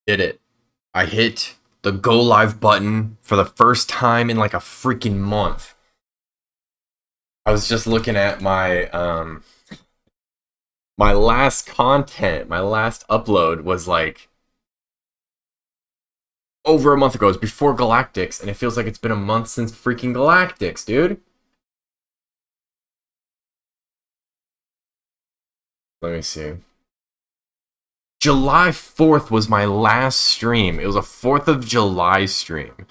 Did it. I hit the go live button for the first time in like a freaking month. I was just looking at my last content, my last upload was like over a month ago. It was before Galactics, and it feels like it's been a month since freaking Galactics, dude. Let me see. July 4th was my last stream. It was a 4th of July stream.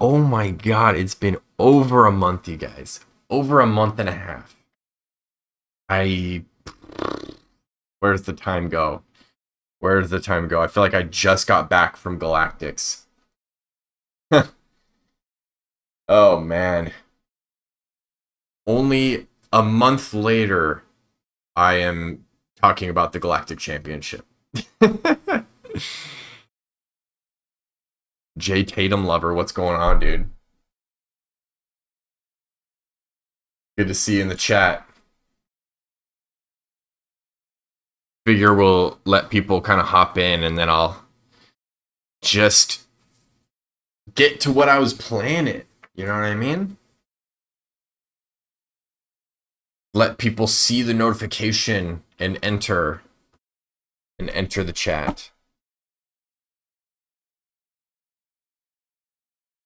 Oh my god, it's been over a month, you guys. Over a month and a half. Where's the time go? Where does the time go? I feel like I just got back from Galactics. Oh man. Only a month later, I am talking about the Galactic Championship. Jay Tatum lover, what's going on, dude? Good to see you in the chat. Figure we'll let people kind of hop in, and then I'll just get to what I was planning. You know what I mean? Let people see the notification and enter the chat.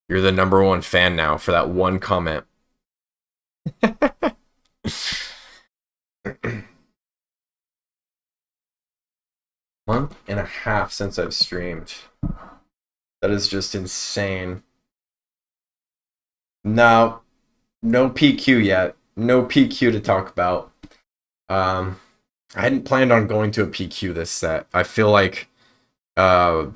You're the #1 fan now for that one comment. Month and a half since I've streamed. That is just insane. No PQ yet. No PQ to talk about. I hadn't planned on going to a PQ this set. I feel like the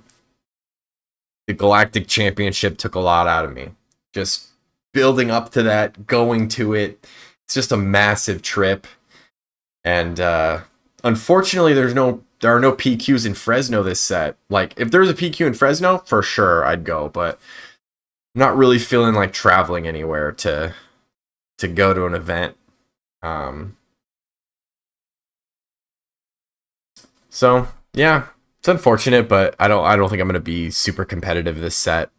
Galactic Championship took a lot out of me. Just building up to that, going to it. It's just a massive trip. And unfortunately, there are no PQs in Fresno this set. Like, if there's a PQ in Fresno, for sure I'd go, but I'm not really feeling like traveling anywhere to go to an event. So yeah, it's unfortunate, but I don't think I'm gonna be super competitive this set.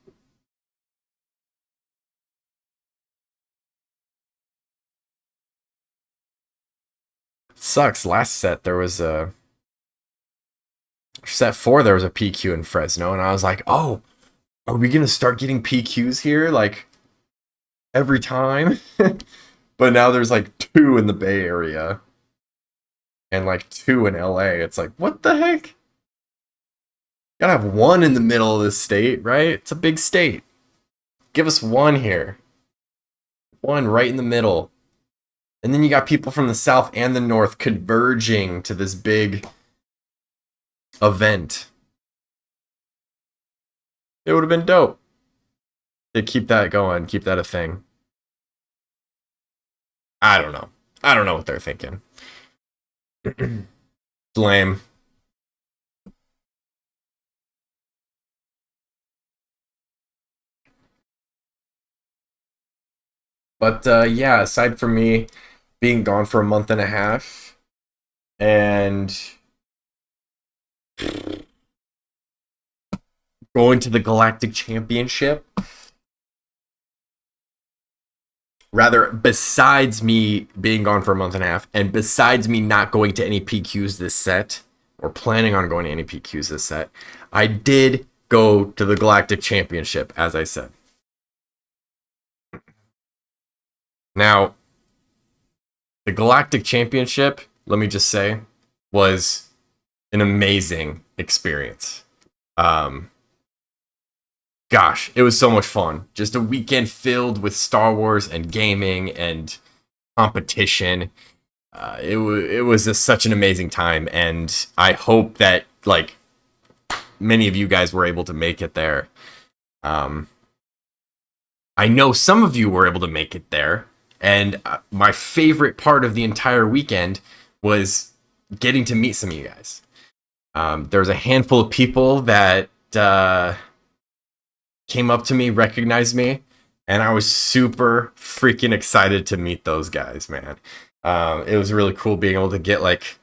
It sucks. Last set there was a set 4, there was a PQ in Fresno, and I was like, oh, are we gonna start getting PQs here like every time? But now there's like 2 in the Bay Area and like 2 in LA. It's like, what the heck? Gotta have 1 in the middle of the state, right? It's a big state. Give us 1 here. 1 right in the middle. And then you got people from the south and the north converging to this big event. It would have been dope to keep that going, keep that a thing. I don't know. I don't know what they're thinking. Lame. But yeah, aside from me being gone for a month and a half and going to the Galactic Championship, rather, besides me being gone for a month and a half, and besides me not going to any PQs this set, or planning on going to any PQs this set, I did go to the Galactic Championship, as I said. Now, the Galactic Championship, let me just say, was an amazing experience. Gosh, it was so much fun. Just a weekend filled with Star Wars and gaming and competition. It was just such an amazing time, and I hope that like many of you guys were able to make it there. I know some of you were able to make it there, and my favorite part of the entire weekend was getting to meet some of you guys. There was a handful of people that came up to me, recognized me, and I was super freaking excited to meet those guys, man. It was really cool being able to get like,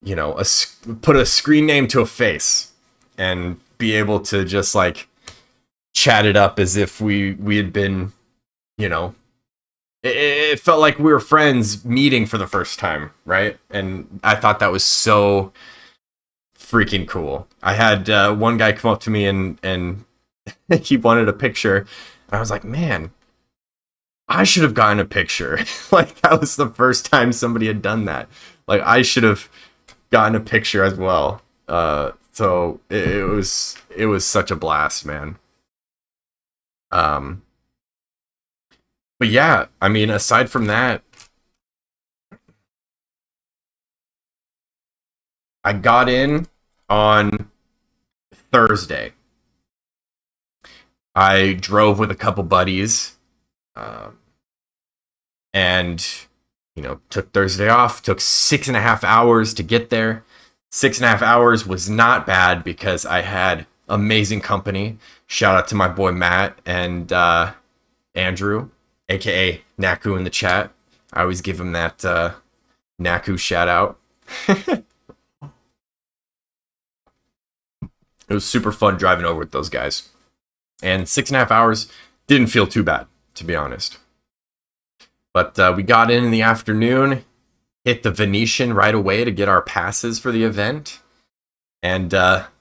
you know, put a screen name to a face and be able to just like chat it up as if we had been, you know, it felt like we were friends meeting for the first time, right? And I thought that was so freaking cool. I had one guy come up to me and he wanted a picture, and I was like, man, I should have gotten a picture. Like, that was the first time somebody had done that. Like, I should have gotten a picture as well. So it was such a blast, man. But yeah, I mean, aside from that, I got in on Thursday. I drove with a couple buddies, and took Thursday off. Took 6.5 hours to get there. 6.5 hours was not bad because I had amazing company. Shout out to my boy Matt and Andrew, aka Naku, in the chat. I always give him that Naku shout out. It was super fun driving over with those guys. And 6.5 hours didn't feel too bad, to be honest. But we got in the afternoon, hit the Venetian right away to get our passes for the event, and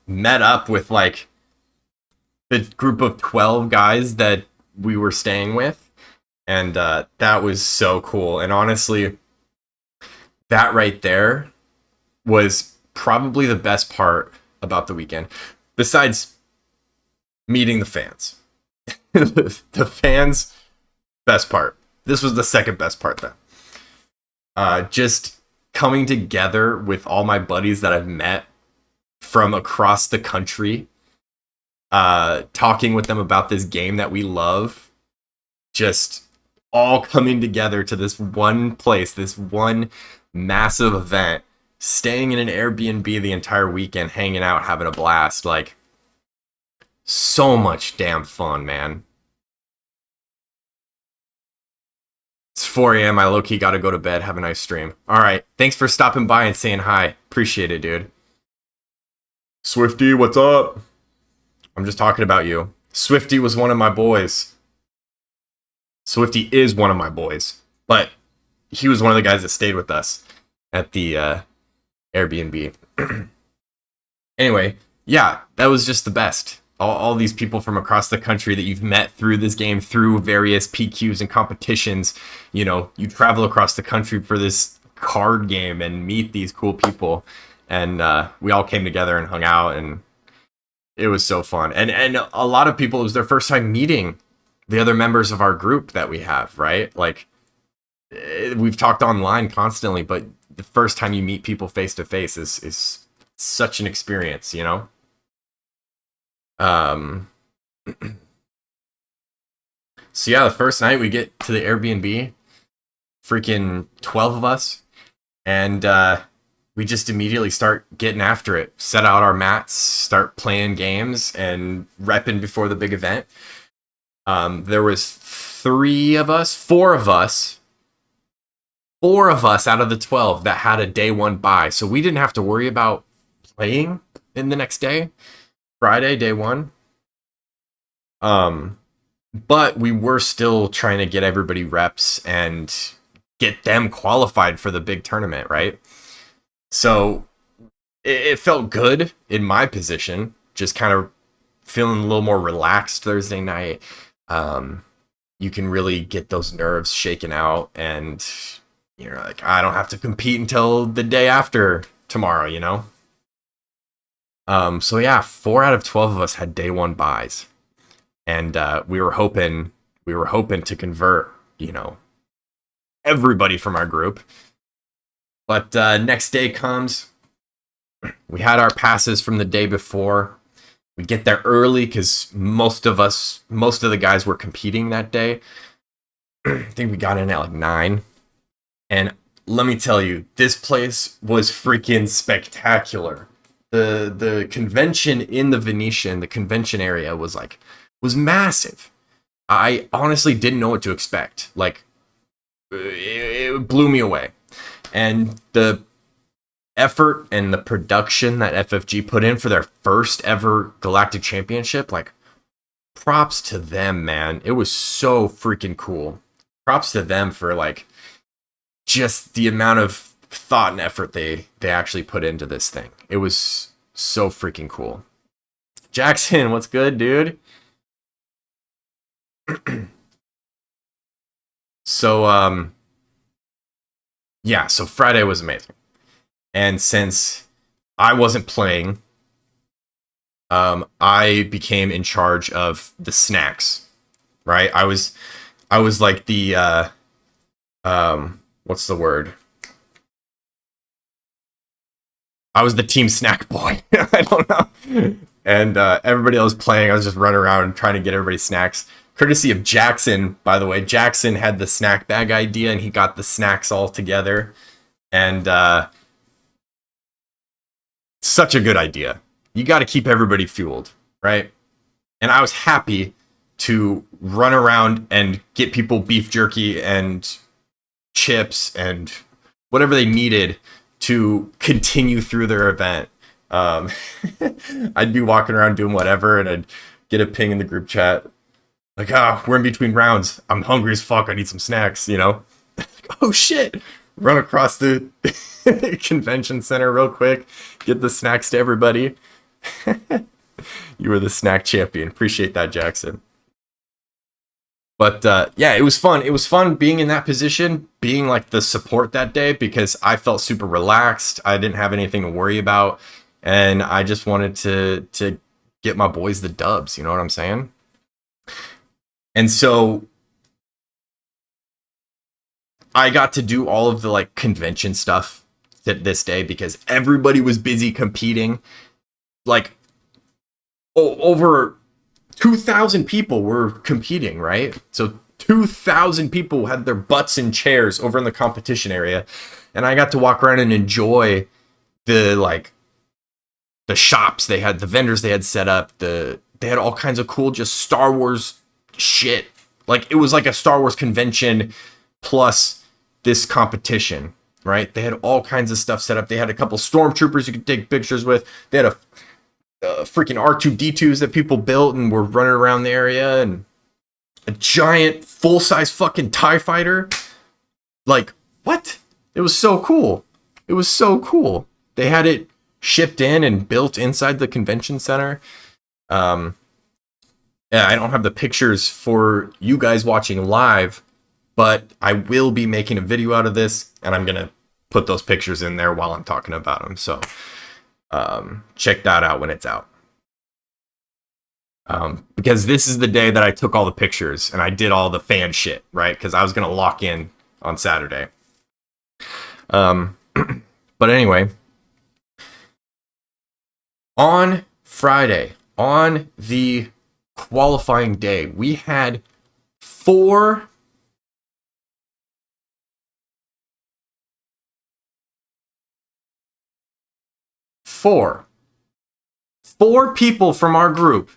met up with like the group of 12 guys that we were staying with. And that was so cool. And honestly, that right there was probably the best part about the weekend, besides meeting the fans. The fans, best part. This was the second best part, though. Just coming together with all my buddies that I've met from across the country, talking with them about this game that we love, just all coming together to this one place, this one massive event, staying in an Airbnb the entire weekend, hanging out, having a blast. Like, so much damn fun, man. It's 4 a.m. I low-key gotta go to bed. Have a nice stream. Alright, thanks for stopping by and saying hi. Appreciate it, dude. Swifty, what's up? I'm just talking about you. Swifty was one of my boys. Swifty is one of my boys. But he was one of the guys that stayed with us at the Airbnb. Anyway, yeah, that was just the best. All these people from across the country that you've met through this game, through various PQs and competitions. You travel across the country for this card game and meet these cool people. And we all came together and hung out, and it was so fun. And a lot of people, it was their first time meeting the other members of our group that we have, right? Like, we've talked online constantly, but the first time you meet people face to face is such an experience, So yeah, the first night we get to the Airbnb, freaking 12 of us, and we just immediately start getting after it. Set out our mats, start playing games, and repping before the big event. There was four of us out of the 12 that had a day one buy, so we didn't have to worry about playing in the next day, Friday, day one. But we were still trying to get everybody reps and get them qualified for the big tournament, right? So it felt good in my position, just kind of feeling a little more relaxed Thursday night. You can really get those nerves shaken out, and you're like, I don't have to compete until the day after tomorrow, So yeah, 4 out of 12 of us had day one buys, and we were hoping to convert, everybody from our group. But next day comes, we had our passes from the day before. We get there early because most of the guys were competing that day. I think we got in at like 9. And let me tell you, this place was freaking spectacular. The convention in the Venetian, the convention area was massive. I honestly didn't know what to expect. Like, it blew me away. And the effort and the production that FFG put in for their first ever Galactic Championship, like, props to them, man. It was so freaking cool. Props to them for like just the amount of thought and effort they actually put into this thing. It was so freaking cool. Jackson, what's good, dude? So yeah, so Friday was amazing. And since I wasn't playing, I became in charge of the snacks, right? I was like the what's the word? I was the team snack boy. I don't know. And everybody else playing, I was just running around trying to get everybody snacks. Courtesy of Jackson, by the way. Jackson had the snack bag idea, and he got the snacks all together. And such a good idea. You got to keep everybody fueled, right? And I was happy to run around and get people beef jerky and chips and whatever they needed to continue through their event. I'd be walking around doing whatever, and I'd get a ping in the group chat. Like, we're in between rounds. I'm hungry as fuck. I need some snacks, you know? Oh, shit. Run across the convention center real quick. Get the snacks to everybody. You were the snack champion. Appreciate that, Jackson. But yeah, it was fun. It was fun being in that position, being like the support that day, because I felt super relaxed. I didn't have anything to worry about. And I just wanted to get my boys the dubs. You know what I'm saying? And so I got to do all of the like convention stuff this day because everybody was busy competing. Like over 2,000 people were competing, right? So 2,000 people had their butts in chairs over in the competition area. And I got to walk around and enjoy the shops they had, the vendors they had set up. They had all kinds of cool just Star Wars shit. Like it was like a Star Wars convention plus this competition, right? They had all kinds of stuff set up. They had a couple stormtroopers you could take pictures with. They had a freaking R2D2s that people built and were running around the area, and a giant full-size fucking TIE fighter. Like, what? It was so cool. It was so cool. They had it shipped in and built inside the convention center. Yeah, I don't have the pictures for you guys watching live, but I will be making a video out of this, and I'm going to put those pictures in there while I'm talking about them. So check that out when it's out. Because this is the day that I took all the pictures and I did all the fan shit, right? Because I was going to lock in on Saturday. But anyway, on Friday, on the qualifying day, we had four people from our group.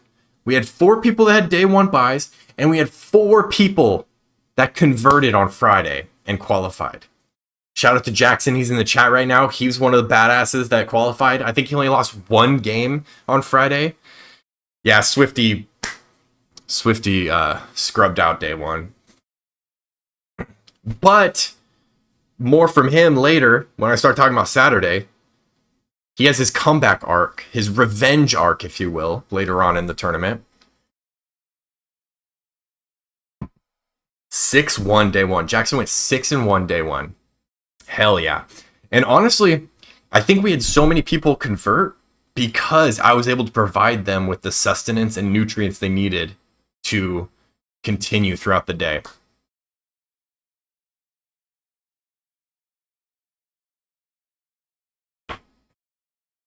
We had 4 people that had day 1 buys, and we had 4 people that converted on Friday and qualified. Shout out to Jackson. He's in the chat right now. He was one of the badasses that qualified. I think he only lost 1 game on Friday. Yeah, Swifty scrubbed out day 1. But more from him later when I start talking about Saturday. He has his comeback arc, his revenge arc, if you will, later on in the tournament. 6-1 day 1. Jackson went 6-1 day 1. Hell yeah. And honestly, I think we had so many people convert because I was able to provide them with the sustenance and nutrients they needed to continue throughout the day.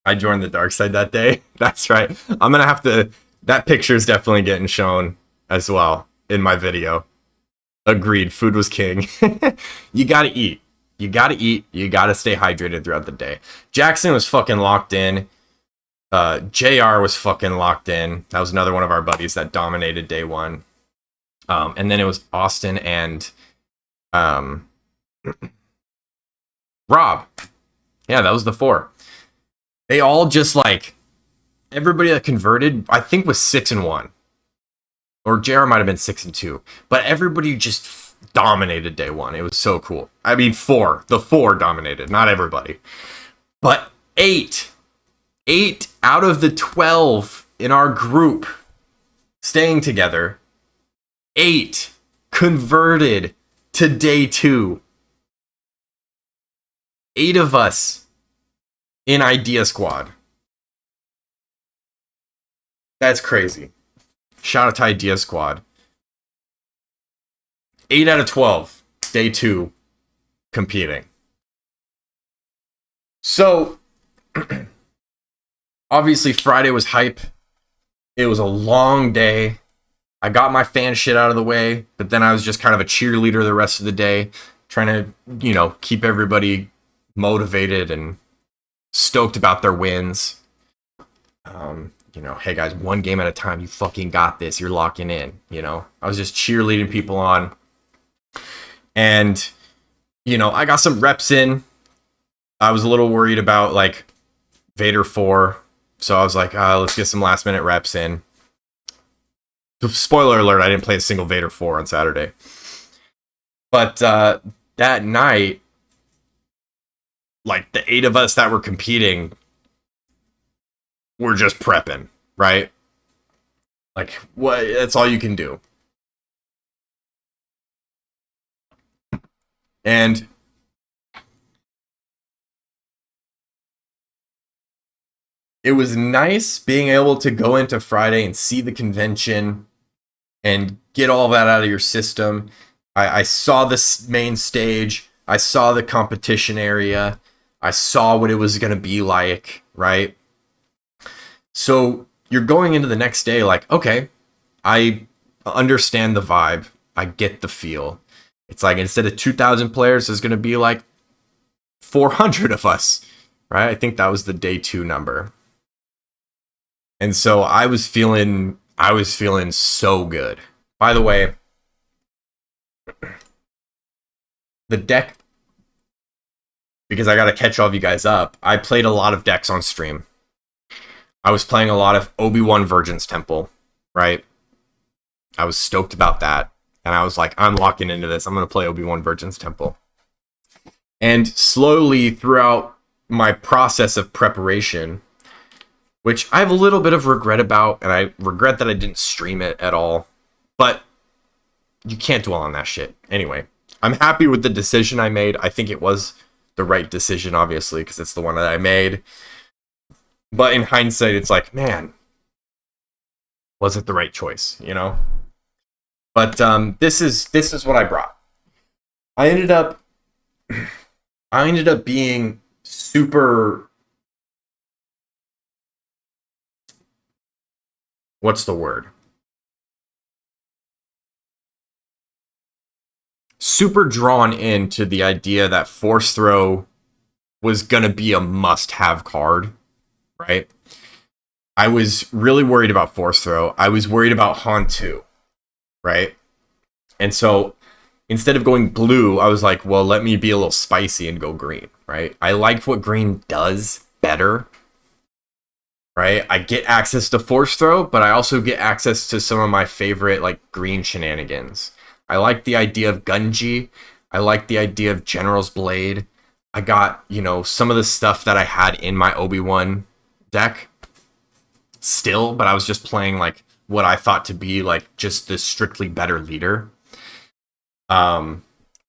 I joined the dark side that day. That's right. I'm going to have to... That picture is definitely getting shown as well in my video. Agreed. Food was king. You got to eat. You got to eat. You got to stay hydrated throughout the day. Jackson was fucking locked in. JR was fucking locked in. That was another one of our buddies that dominated day 1. And then it was Austin and Rob. Yeah, that was the 4. They all just like everybody that converted, I think was 6-1. Or JR might have been 6-2. But everybody just dominated day 1. It was so cool. I mean 4. The 4 dominated, not everybody. But 8 out of the 12 in our group staying together, 8 converted to day 2. 8 of us in Idea Squad. That's crazy. Shout out to Idea Squad. 8 out of 12, day 2, competing. So, obviously Friday was hype. It was a long day. I got my fan shit out of the way, but then I was just kind of a cheerleader the rest of the day, trying to, keep everybody motivated and stoked about their wins. Hey guys, one game at a time, you fucking got this. You're locking in, I was just cheerleading people on. And, I got some reps in. I was a little worried about like Vader 4. So I was like, let's get some last minute reps in. Spoiler alert, I didn't play a single Vader 4 on Saturday. But that night, like the 8 of us that were competing were just prepping, right? Like, what? That's all you can do. And it was nice being able to go into Friday and see the convention and get all that out of your system. I saw this main stage. I saw the competition area. I saw what it was going to be like, right? So you're going into the next day like, okay, I understand the vibe. I get the feel. It's like instead of 2,000 players, there's going to be like 400 of us, right? I think that was the day 2 number. And so I was feeling so good. By the way, the deck, because I got to catch all of you guys up, I played a lot of decks on stream. I was playing a lot of Obi-Wan Virgin's Temple, right? I was stoked about that. And I was like, I'm locking into this. I'm going to play Obi-Wan Virgin's Temple. And slowly throughout my process of preparation, which I have a little bit of regret about, and I regret that I didn't stream it at all, but you can't dwell on that shit. Anyway, I'm happy with the decision I made. I think it was the right decision, obviously, because it's the one that I made. But in hindsight, it's like, man, was it the right choice, But this is what I brought. I ended up being super, what's the word? Super drawn into the idea that Force Throw was gonna be a must-have card, right? I was really worried about Force Throw. I was worried about Han 2. Right? And so instead of going blue, I was like, well, let me be a little spicy and go green, right? I liked what green does better, right? I get access to Force Throw, but I also get access to some of my favorite like green shenanigans. I like the idea of Gunji. I like the idea of General's Blade. I got, some of the stuff that I had in my Obi-Wan deck still, but I was just playing like what I thought to be like just the strictly better leader.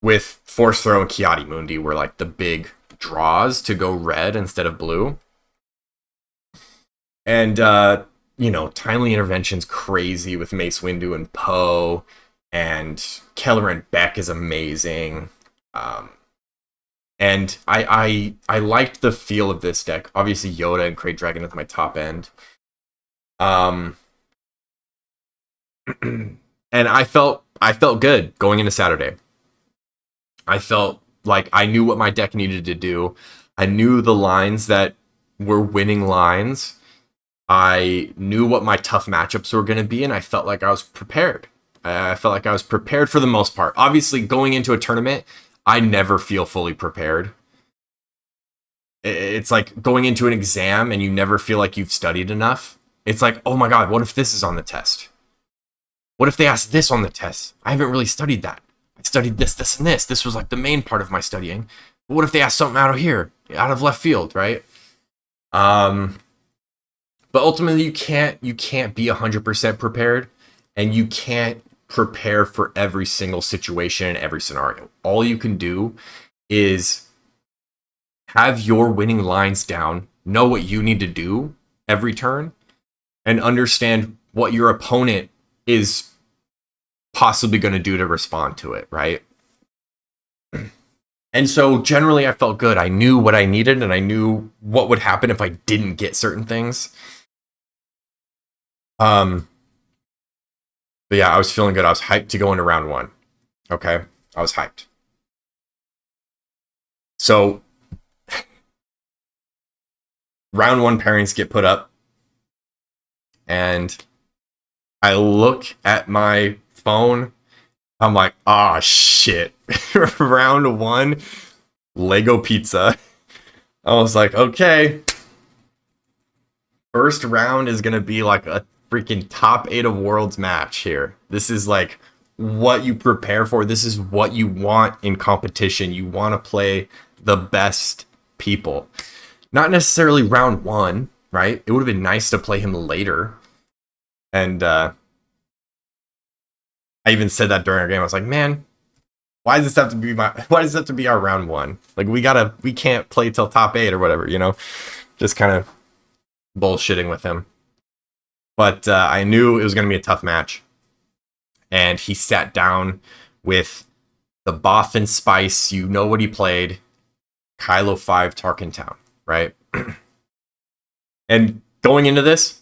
With Force Throw and Kiadi Mundi were like the big draws to go red instead of blue. And Timely Intervention's crazy with Mace Windu and Poe, and Keller and Beck is amazing. And I liked the feel of this deck. Obviously Yoda and Krayt Dragon at my top end. And I felt good going into Saturday. I felt like I knew what my deck needed to do. I knew the lines that were winning lines. I knew what my tough matchups were going to be, and I felt like I was prepared. I felt like I was prepared for the most part. Obviously, going into a tournament, I never feel fully prepared. It's like going into an exam and you never feel like you've studied enough. It's like, oh my God, what if this is on the test? What if they ask this on the test? I haven't really studied that. I studied this, this, and this. This was like the main part of my studying. But what if they ask something out of here, out of left field, right? But ultimately, you can't be 100% prepared, and you can't prepare for every single situation and every scenario. All you can do is have your winning lines down, know what you need to do every turn, and understand what your opponent is possibly going to do to respond to it, right? And so generally I felt good. I knew what I needed and I knew what would happen if I didn't get certain things. But yeah, I was feeling good. I was hyped to go into round one. Okay. I was hyped. So round one pairings get put up and I look at my phone. I'm like, ah, shit. Round one, Lego pizza. I was like, okay. First round is going to be like a freaking top 8 of worlds match here. This is like what you prepare for. This is what you want in competition. You want to play the best people. Not necessarily round one, right? It would have been nice to play him later. And I even said that during our game. I was like, man, why does this have to be our round one? Like we can't play till top 8 or whatever, you know? Just kind of bullshitting with him. But I knew it was going to be a tough match. And he sat down with the Boff and Spice. You know what he played. Kylo 5 Tarkin Town, right? And going into this,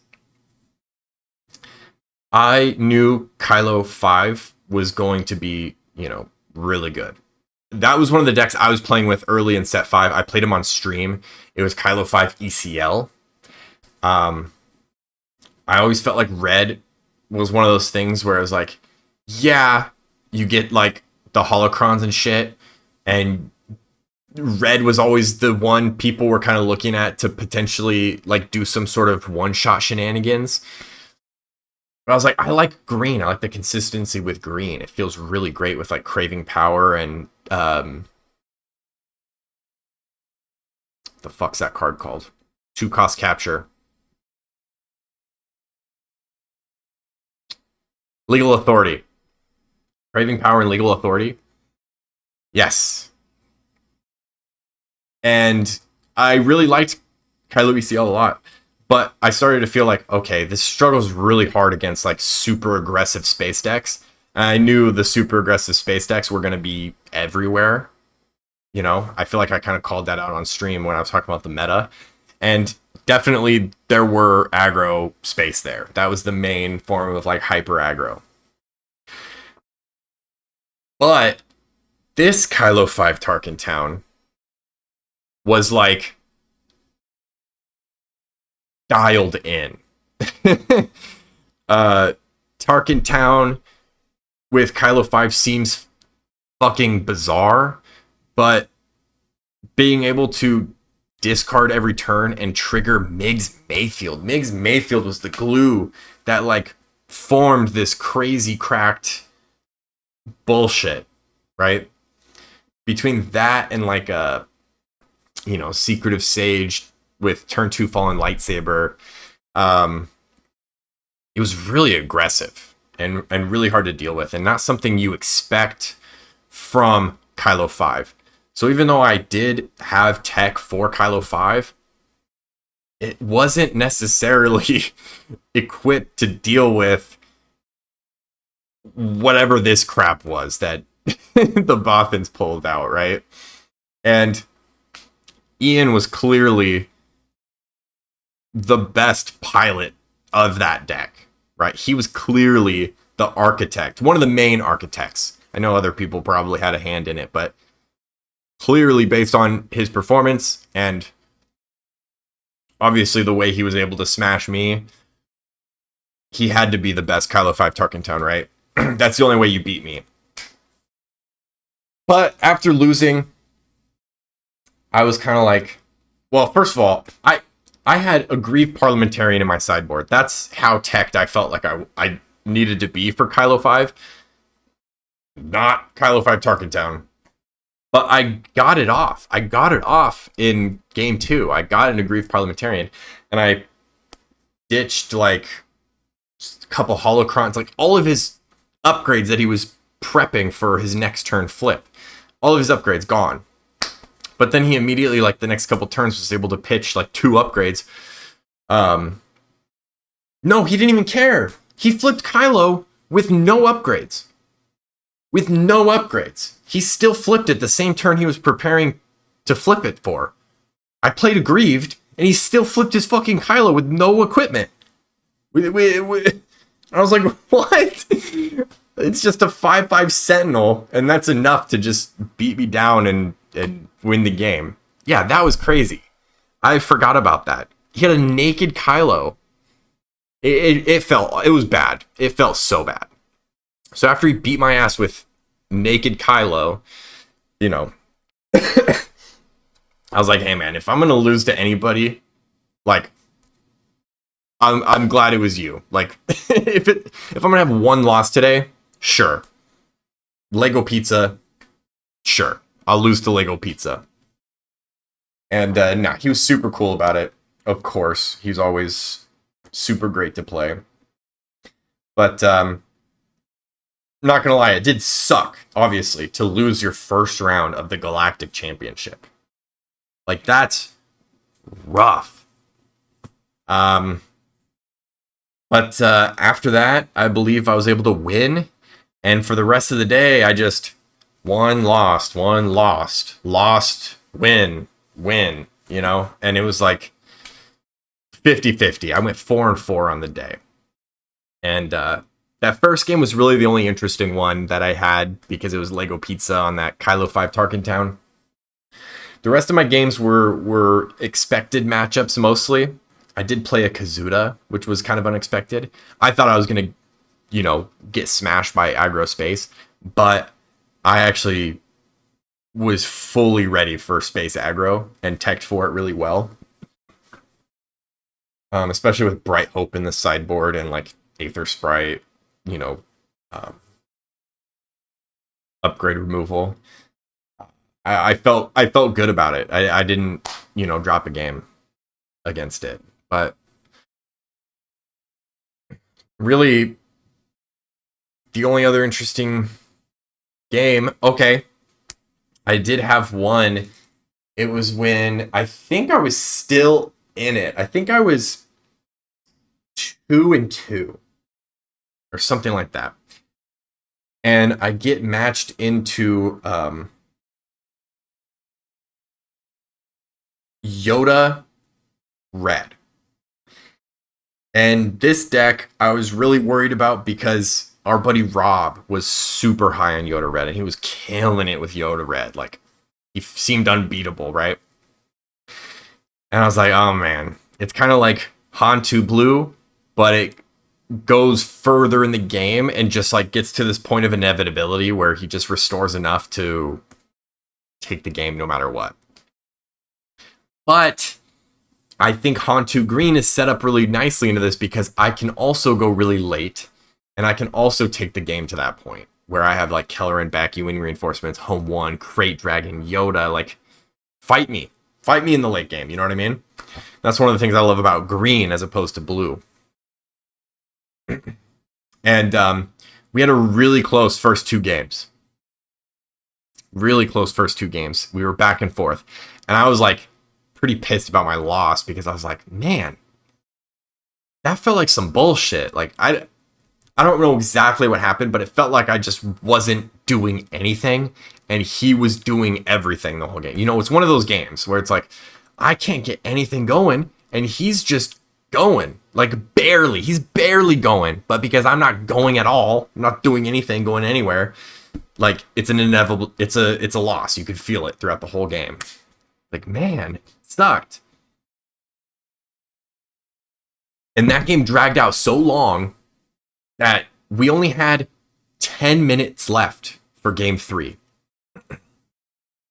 I knew Kylo 5 was going to be, really good. That was one of the decks I was playing with early in set 5. I played him on stream. It was Kylo 5 ECL. I always felt like red was one of those things where it was like, yeah, you get like the holocrons and shit, and red was always the one people were kind of looking at to potentially like do some sort of one-shot shenanigans. But I was like, I like green. I like the consistency with green. It feels really great with like craving power and the fuck's that card called? 2-cost capture. Legal authority. Craving power and legal authority. Yes. And I really liked Kylo ECL a lot. But I started to feel like, okay, this struggles really hard against like super aggressive space decks. And I knew the super aggressive space decks were going to be everywhere. I feel like I kind of called that out on stream when I was talking about the meta. And definitely there were aggro space there. That was the main form of like hyper aggro. But this Kylo 5 Tarkin Town was like dialed in. Tarkin Town with Kylo 5 seems fucking bizarre, but being able to discard every turn and trigger Miggs Mayfield. Miggs Mayfield was the glue that like formed this crazy cracked bullshit, right? Between that and like a Secretive Sage with turn 2 Fallen Lightsaber, it was really aggressive and really hard to deal with, and not something you expect from Kylo 5. So even though I did have tech for Kylo 5, it wasn't necessarily equipped to deal with whatever this crap was that the Boffins pulled out, right? And Ian was clearly the best pilot of that deck, right? He was clearly the architect, one of the main architects. I know other people probably had a hand in it, but clearly based on his performance and obviously the way he was able to smash me, he had to be the best Kylo 5 Tarkin Town, right? That's the only way you beat me. But after losing, I was kind of like, Well, first of all, I had aggrieved parliamentarian in my sideboard. That's how teched I felt like I needed to be for Kylo 5. Not Kylo 5 Tarkentown. But I got it off. I got it off in game 2. I got an aggrieved parliamentarian. And I ditched like a couple holocrons, like all of his upgrades that he was prepping for his next turn flip. All of his upgrades gone. But then he immediately, like the next couple turns, was able to pitch like 2 upgrades. No, he didn't even care. He flipped Kylo with no upgrades. With no upgrades. He still flipped it the same turn he was preparing to flip it for. I played aggrieved, and he still flipped his fucking Kylo with no equipment. I was like, what? It's just a 5/5 Sentinel, and that's enough to just beat me down and win the game. Yeah, that was crazy. I forgot about that. He had a naked Kylo. It was bad. It felt so bad. So after he beat my ass with naked Kylo, you know, I was like, hey man, if I'm gonna lose to anybody, like, I'm glad it was you. Like, if I'm gonna have one loss today, sure. Lego Pizza, sure. I'll lose to Lego Pizza. And nah, he was super cool about it. Of course, he's always super great to play. But not gonna lie, it did suck, obviously, to lose your first round of the Galactic Championship. Like, that's rough. But after that, I believe I was able to win. And for the rest of the day, I just won, lost, win, you know? And it was like 50-50. I went 4-4 on the day. And that first game was really the only interesting one that I had because it was Lego Pizza on that Kylo 5 Tarkentown. The rest of my games were expected matchups mostly. I did play a Kazuda, which was kind of unexpected. I thought I was going to, you know, get smashed by aggro space, but I actually was fully ready for space aggro and teched for it really well. Especially with Bright Hope in the sideboard and like Aether Sprite, you know, upgrade removal. I felt good about it. I didn't, you know, drop a game against it. But really, the only other interesting game, okay, I did have one. It was when I think I was still in it. I think I was 2-2 or something like that. And I get matched into Yoda Red. And this deck I was really worried about because our buddy Rob was super high on Yoda Red and he was killing it with Yoda Red. Like, he seemed unbeatable, right? And I was like, oh man, it's kind of like Hantu Blue, but it goes further in the game and just like gets to this point of inevitability where he just restores enough to take the game no matter what. But I think Hantu Green is set up really nicely into this because I can also go really late and I can also take the game to that point where I have like Keller and Becky, wing reinforcements, home 1, Crate Dragon, Yoda, like fight me in the late game. You know what I mean? That's one of the things I love about green as opposed to blue. And we had a really close first 2 games. Really close first 2 games. We were back and forth. And I was like pretty pissed about my loss because I was like, man, that felt like some bullshit. Like, I don't know exactly what happened, but it felt like I just wasn't doing anything and he was doing everything the whole game. You know, it's one of those games where it's like, I can't get anything going and he's just going, like barely. He's barely going, but because I'm not going at all, I'm not doing anything, going anywhere, like it's an inevitable, it's a loss. You could feel it throughout the whole game. Like, man, it sucked. And that game dragged out so long that we only had 10 minutes left for game 3.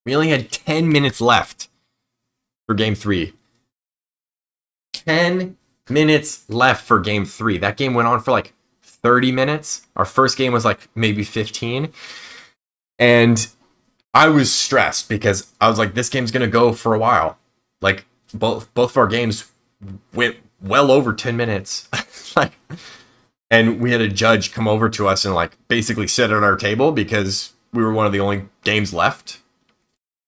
We only had 10 minutes left. for game 3. 10 minutes left for game 3. That game went on for like 30 minutes. Our first game was like maybe 15. And I was stressed because I was like, this game's going to go for a while. Like both of our games went well over 10 minutes. Like, and we had a judge come over to us and like basically sit at our table because we were one of the only games left,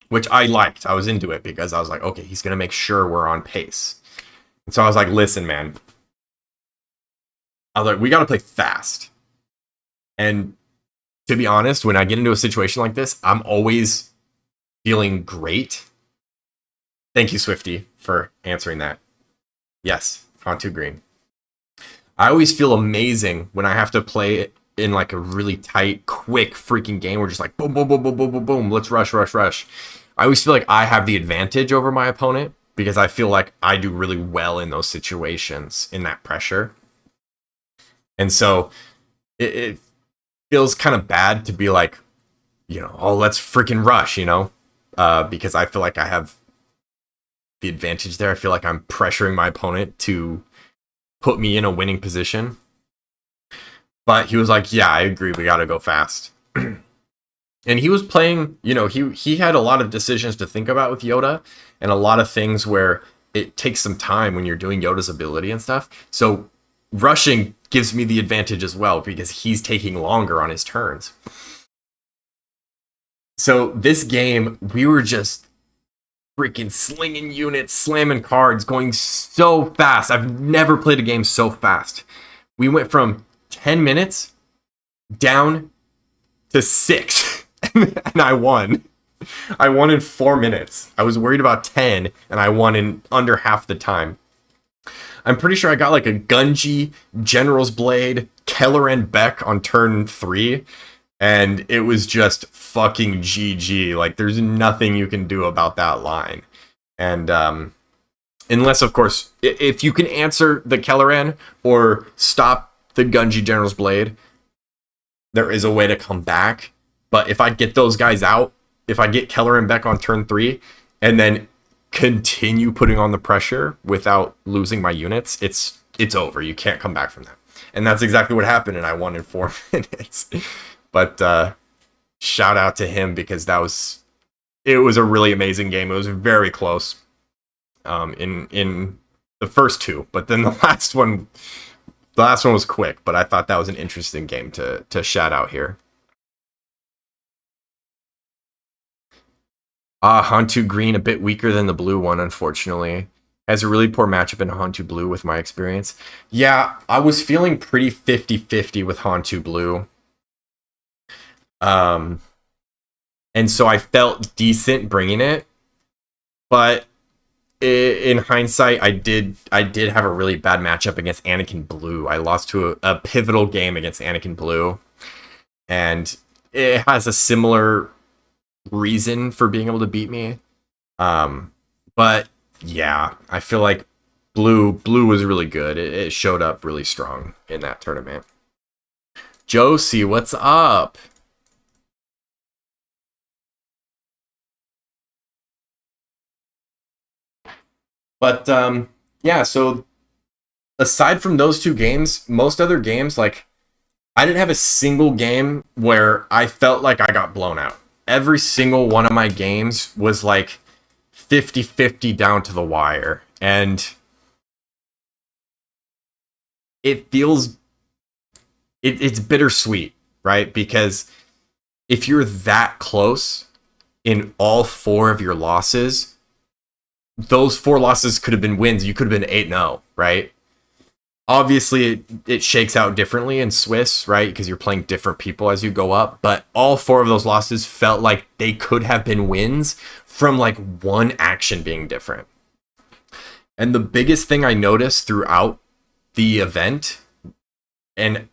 which I liked. I was into it because I was like, okay, he's going to make sure we're on pace. And so I was like, listen, man, I was like, we got to play fast. And to be honest, when I get into a situation like this, I'm always feeling great. Thank you, Swifty, for answering that. Yes, onto green. I always feel amazing when I have to play it in like a really tight, quick freaking game. We're just like boom, boom, boom, boom, boom, boom, boom. Let's rush, rush, rush. I always feel like I have the advantage over my opponent because I feel like I do really well in those situations, in that pressure. And so it feels kind of bad to be like, you know, oh, let's freaking rush, you know, because I feel like I have the advantage there. I feel like I'm pressuring my opponent to put me in a winning position. But he was like, yeah, I agree. We got to go fast. And he was playing, you know, he had a lot of decisions to think about with Yoda and a lot of things where it takes some time when you're doing Yoda's ability and stuff. So rushing gives me the advantage as well because he's taking longer on his turns. So this game, we were just freaking slinging units, slamming cards, going so fast. I've never played a game so fast. We went from 10 minutes down to 6, and I won. I won in 4 minutes. I was worried about 10, and I won in under half the time. I'm pretty sure I got like a Gunji, General's Blade, Keller and Beck on turn 3, and it was just fucking GG. Like, there's nothing you can do about that line. And unless, of course, if you can answer the Kelleran or stop the Gunji General's Blade, there is a way to come back. But if I get those guys out, if I get Keller and Beck on turn 3, and then continue putting on the pressure without losing my units, it's over. You can't come back from that. And that's exactly what happened, and I won in 4 minutes. But shout out to him because it was a really amazing game. It was very close in the first 2, but then the last one was quick. But I thought that was an interesting game to shout out here. Hantu Green a bit weaker than the blue one, unfortunately. Has a really poor matchup in Hantu Blue with my experience. Yeah, I was feeling pretty 50-50 with Hantu Blue. And so I felt decent bringing it, but in hindsight, I did have a really bad matchup against Anakin Blue. I lost to a pivotal game against Anakin Blue, and it has a similar reason for being able to beat me. But yeah, I feel like blue was really good. It showed up really strong in that tournament. Josie, what's up? But yeah, so aside from those 2 games, most other games, like, I didn't have a single game where I felt like I got blown out. Every single one of my games was like 50-50 down to the wire. And it feels it's bittersweet, right? Because if you're that close in all 4 of your losses, those 4 losses could have been wins. You could have been 8-0, right? Obviously, it shakes out differently in Swiss, right? Because you're playing different people as you go up. But all 4 of those losses felt like they could have been wins from like one action being different. And the biggest thing I noticed throughout the event, and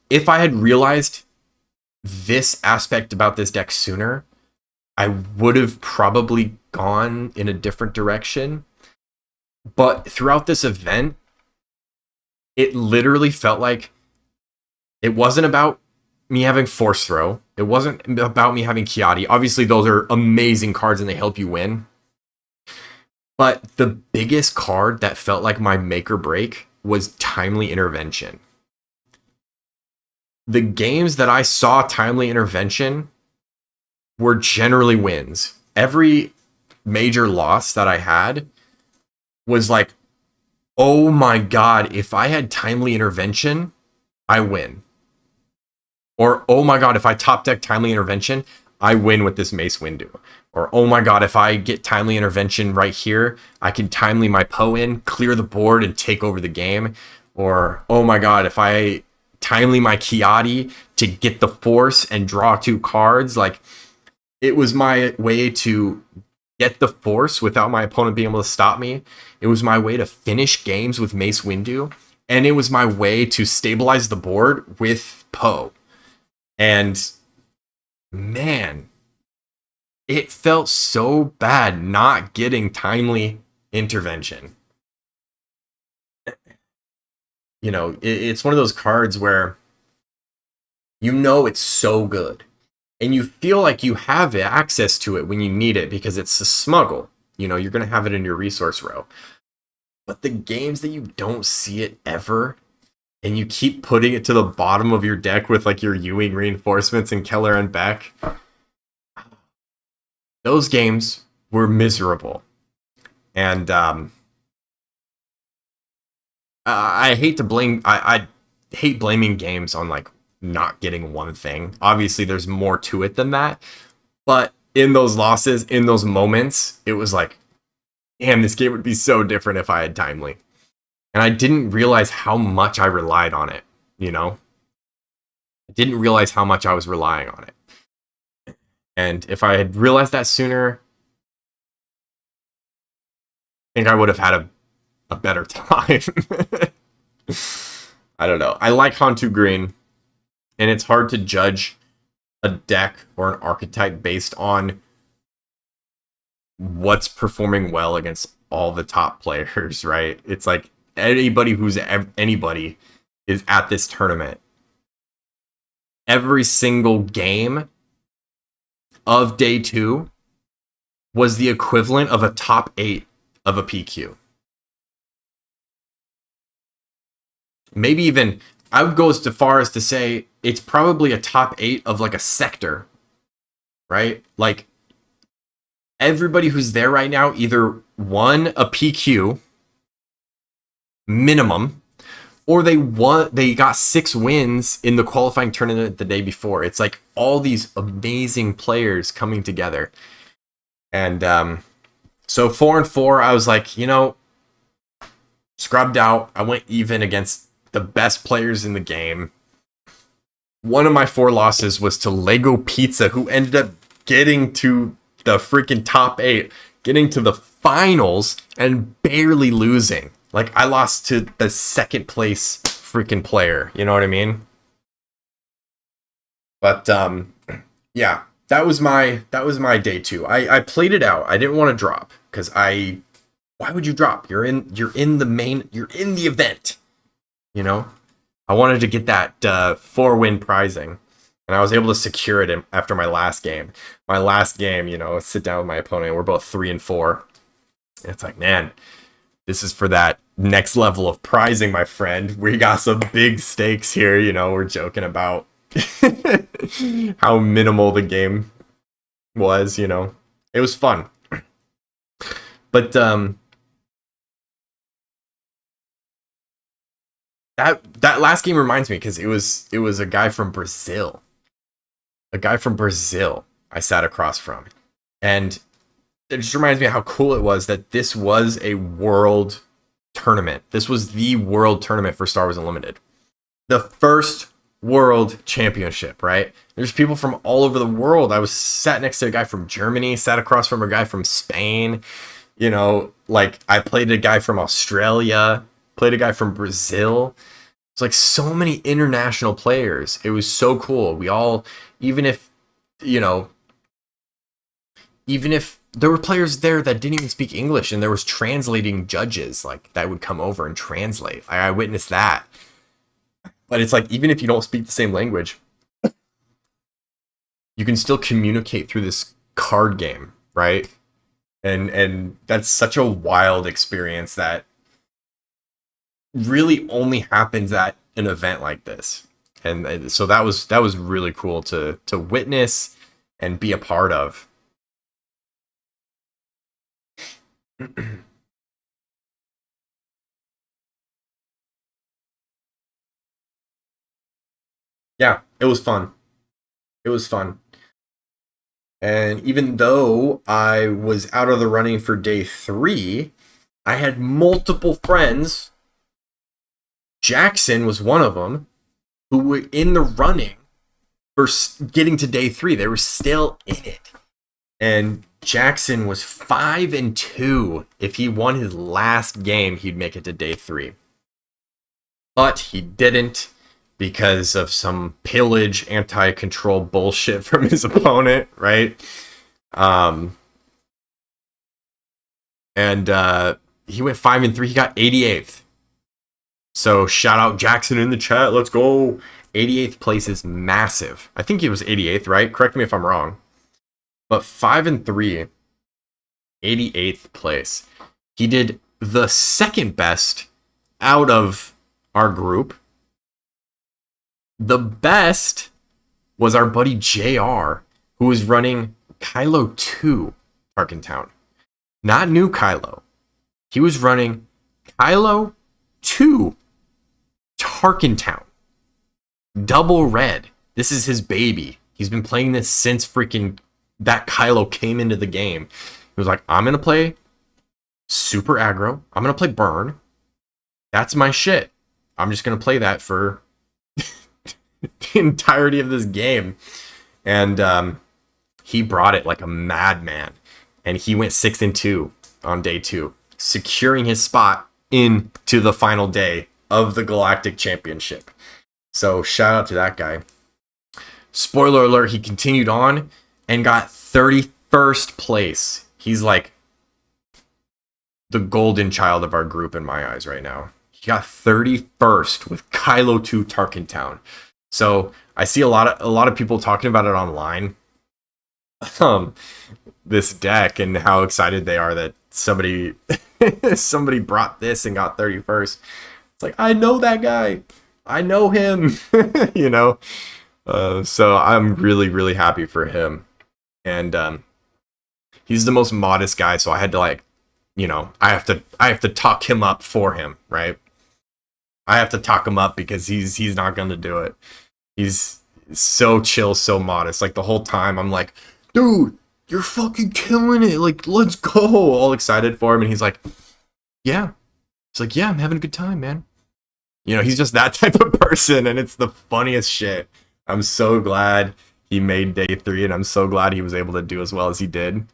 if I had realized this aspect about this deck sooner, I would have probably gone in a different direction. But throughout this event, it literally felt like it wasn't about me having Force Throw. It wasn't about me having Kiadi. Obviously, those are amazing cards and they help you win. But the biggest card that felt like my make or break was Timely Intervention. The games that I saw Timely Intervention were generally wins. Every major loss that I had was like, oh my God, if I had Timely Intervention, I win. Or, oh my God, if I top deck Timely Intervention, I win with this Mace Windu. Or, oh my God, if I get Timely Intervention right here, I can timely my Poe in, clear the board, and take over the game. Or, oh my God, if I timely my Kiadi to get the Force and draw 2 cards, like, it was my way to get the Force without my opponent being able to stop me. It was my way to finish games with Mace Windu. And it was my way to stabilize the board with Poe. And man, it felt so bad not getting Timely Intervention. You know, it's one of those cards where you know it's so good. And you feel like you have access to it when you need it because it's a smuggle. You know, you're going to have it in your resource row. But the games that you don't see it ever, and you keep putting it to the bottom of your deck with like your Ewing reinforcements and Keller and Beck, those games were miserable. And I hate to blame, I hate blaming games on like not getting one thing. Obviously, there's more to it than that. But in those losses, in those moments, it was like, damn, this game would be so different if I had Timely. And I didn't realize how much I relied on it, you know? I didn't realize how much I was relying on it. And if I had realized that sooner, I think I would have had a better time. I don't know. I like Hantu Green, and it's hard to judge a deck or an archetype based on what's performing well against all the top players, right? It's like anybody is at this tournament. Every single game of day 2 was the equivalent of a top 8 of a PQ. Maybe even, I would go as far as to say it's probably a top 8 of like a sector, right? Like, everybody who's there right now either won a PQ minimum, or they got 6 wins in the qualifying tournament the day before. It's like all these amazing players coming together. And so 4-4, I was like, you know, scrubbed out. I went even against the best players in the game. One of my 4 losses was to Lego Pizza, who ended up getting to the freaking top 8, getting to the finals and barely losing. Like, I lost to the second place freaking player. You know what I mean? But yeah, that was my day 2. I played it out. I didn't want to drop because why would you drop? You're in the event. You know? I wanted to get that 4-win prizing. And I was able to secure it after my last game. My last game, you know, sit down with my opponent. We're both 3-4. And it's like, man, this is for that next level of prizing, my friend. We got some big stakes here. You know, we're joking about how minimal the game was, you know. It was fun. But that last game reminds me because it was a guy from Brazil. I sat across from. And it just reminds me of how cool it was that this was a world tournament. This was the world tournament for Star Wars Unlimited. The first world championship, right? There's people from all over the world. I was sat next to a guy from Germany, sat across from a guy from Spain. You know, like I played a guy from Australia, played a guy from Brazil. It's like so many international players. It was so cool. We all, even if there were players there that didn't even speak English and there was translating judges like that would come over and translate. I witnessed that. But it's like, even if you don't speak the same language, you can still communicate through this card game, right? And that's such a wild experience that really only happens at an event like this. And so that was really cool to witness and be a part of. Yeah, it was fun. It was fun. And even though I was out of the running for day 3, I had multiple friends. Jackson was one of them who were in the running for getting to day 3. They were still in it. And Jackson was 5-2. If he won his last game, he'd make it to day 3. But he didn't because of some pillage, anti-control bullshit from his opponent, right? And he went 5-3. He got 88th. So shout out Jackson in the chat. Let's go. 88th place is massive. I think he was 88th, right? Correct me if I'm wrong. But 5-3, 88th place. He did the second best out of our group. The best was our buddy JR, who was running Kylo 2 Tarkentown. Not new Kylo. He was running Kylo 2 Tarkentown. Double red. This is his baby. He's been playing this since freaking that Kylo came into the game. He was like, I'm going to play super aggro. I'm going to play burn. That's my shit. I'm just going to play that for the entirety of this game. And he brought it like a madman. And he went 6-2 on day 2, securing his spot into the final day of the Galactic Championship. So shout out to that guy. Spoiler alert, he continued on and got 31st place. He's like the golden child of our group in my eyes right now. He got 31st with Kylo 2 Tarkentown. So I see a lot of people talking about it online. This deck and how excited they are that somebody brought this and got 31st. It's like, I know that guy. I know him. You know? So I'm really, really happy for him. And he's the most modest guy, so I had to I have to talk him up for him, right? I have to talk him up because he's not gonna do it. He's so chill, so modest. Like the whole time I'm like, dude, you're fucking killing it. Like, let's go. All excited for him. And he's like, yeah. He's like, yeah, I'm having a good time, man. You know, he's just that type of person, and it's the funniest shit. I'm so glad he made day 3, and I'm so glad he was able to do as well as he did.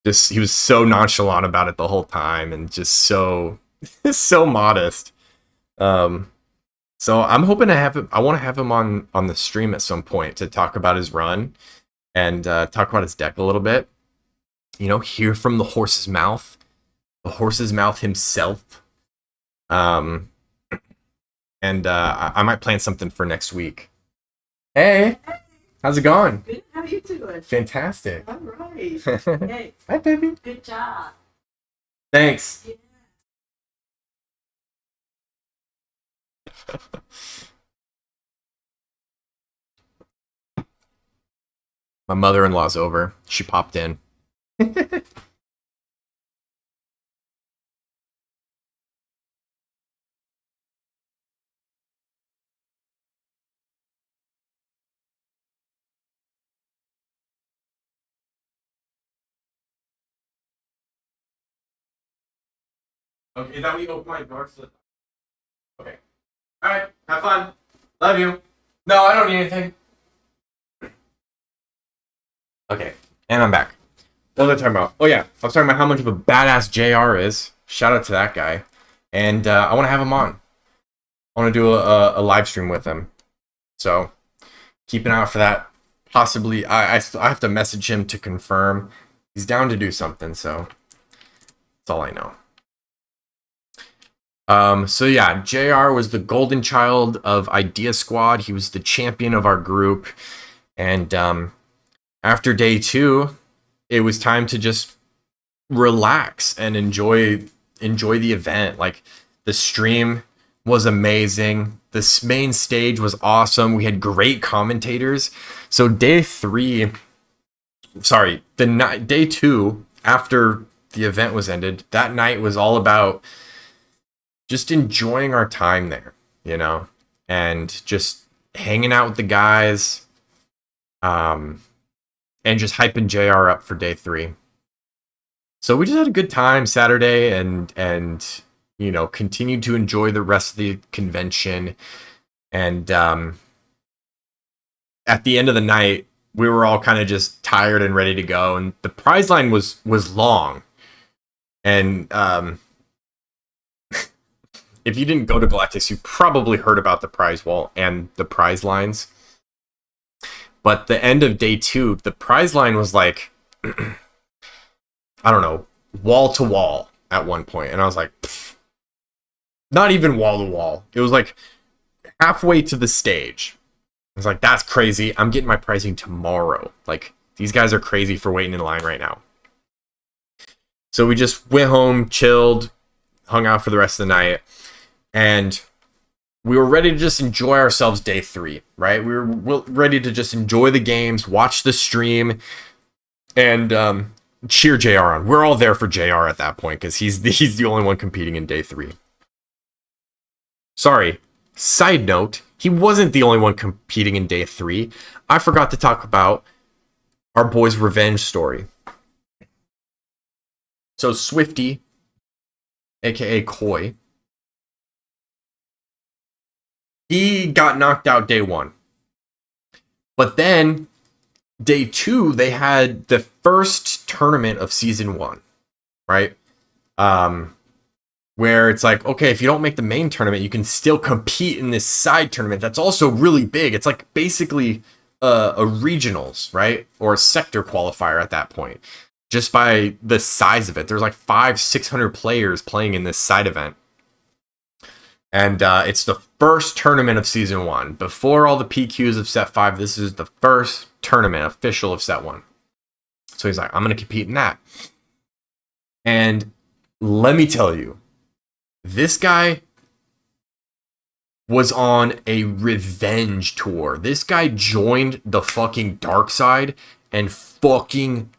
Just, he was so nonchalant about it the whole time, and just so modest. So I'm hoping to have him. I want to have him on the stream at some point to talk about his run and talk about his deck a little bit. You know, hear from the horse's mouth himself. And I might plan something for next week. Hey, how's it going? Good. How are you doing? Fantastic. All right. Hey, Hi, baby. good job. Thanks. Yeah. My mother-in-law's over. She popped in. Okay, is that what you open my door? Okay. Alright, have fun. Love you. No, I don't need anything. Okay, and I'm back. What was I talking about? Oh yeah, I was talking about how much of a badass JR is. Shout out to that guy. And I want to have him on. I want to do a live stream with him. So keep an eye out for that. Possibly, I have to message him to confirm. He's down to do something, so that's all I know. So yeah, JR was the golden child of Idea Squad. He was the champion of our group. And after day 2, it was time to just relax and enjoy the event. Like, the stream was amazing. This main stage was awesome. We had great commentators. So day 2 after the event was ended, that night was all about just enjoying our time there, and just hanging out with the guys, and just hyping JR up for day 3. So we just had a good time Saturday, and continued to enjoy the rest of the convention. And at the end of the night, we were all kind of just tired and ready to go. And the prize line was long. And if you didn't go to Galactic, you probably heard about the prize wall and the prize lines. But the end of day 2, the prize line was like, I don't know, wall to wall at one point. And I was like, pfft. Not even wall to wall. It was like halfway to the stage. I was like, that's crazy. I'm getting my pricing tomorrow. Like, these guys are crazy for waiting in line right now. So we just went home, chilled, hung out for the rest of the night, and we were ready to just enjoy ourselves day 3, right? We were ready to just enjoy the games, watch the stream, and cheer JR on. We're all there for JR at that point because he's the only one competing in day 3. Sorry, side note, he wasn't the only one competing in day 3. I forgot to talk about our boy's revenge story. So Swifty, aka Koi, he got knocked out day 1. But then, day 2, they had the first tournament of season 1, right? Where it's like, okay, if you don't make the main tournament, you can still compete in this side tournament that's also really big. It's like basically a regionals, right? Or a sector qualifier at that point. Just by the size of it. There's like 500-600 players playing in this side event. And it's the first tournament of season 1. Before all the PQs of set 5, this is the first tournament official of set 1. So he's like, I'm going to compete in that. And let me tell you, this guy was on a revenge tour. This guy joined the fucking dark side and fucking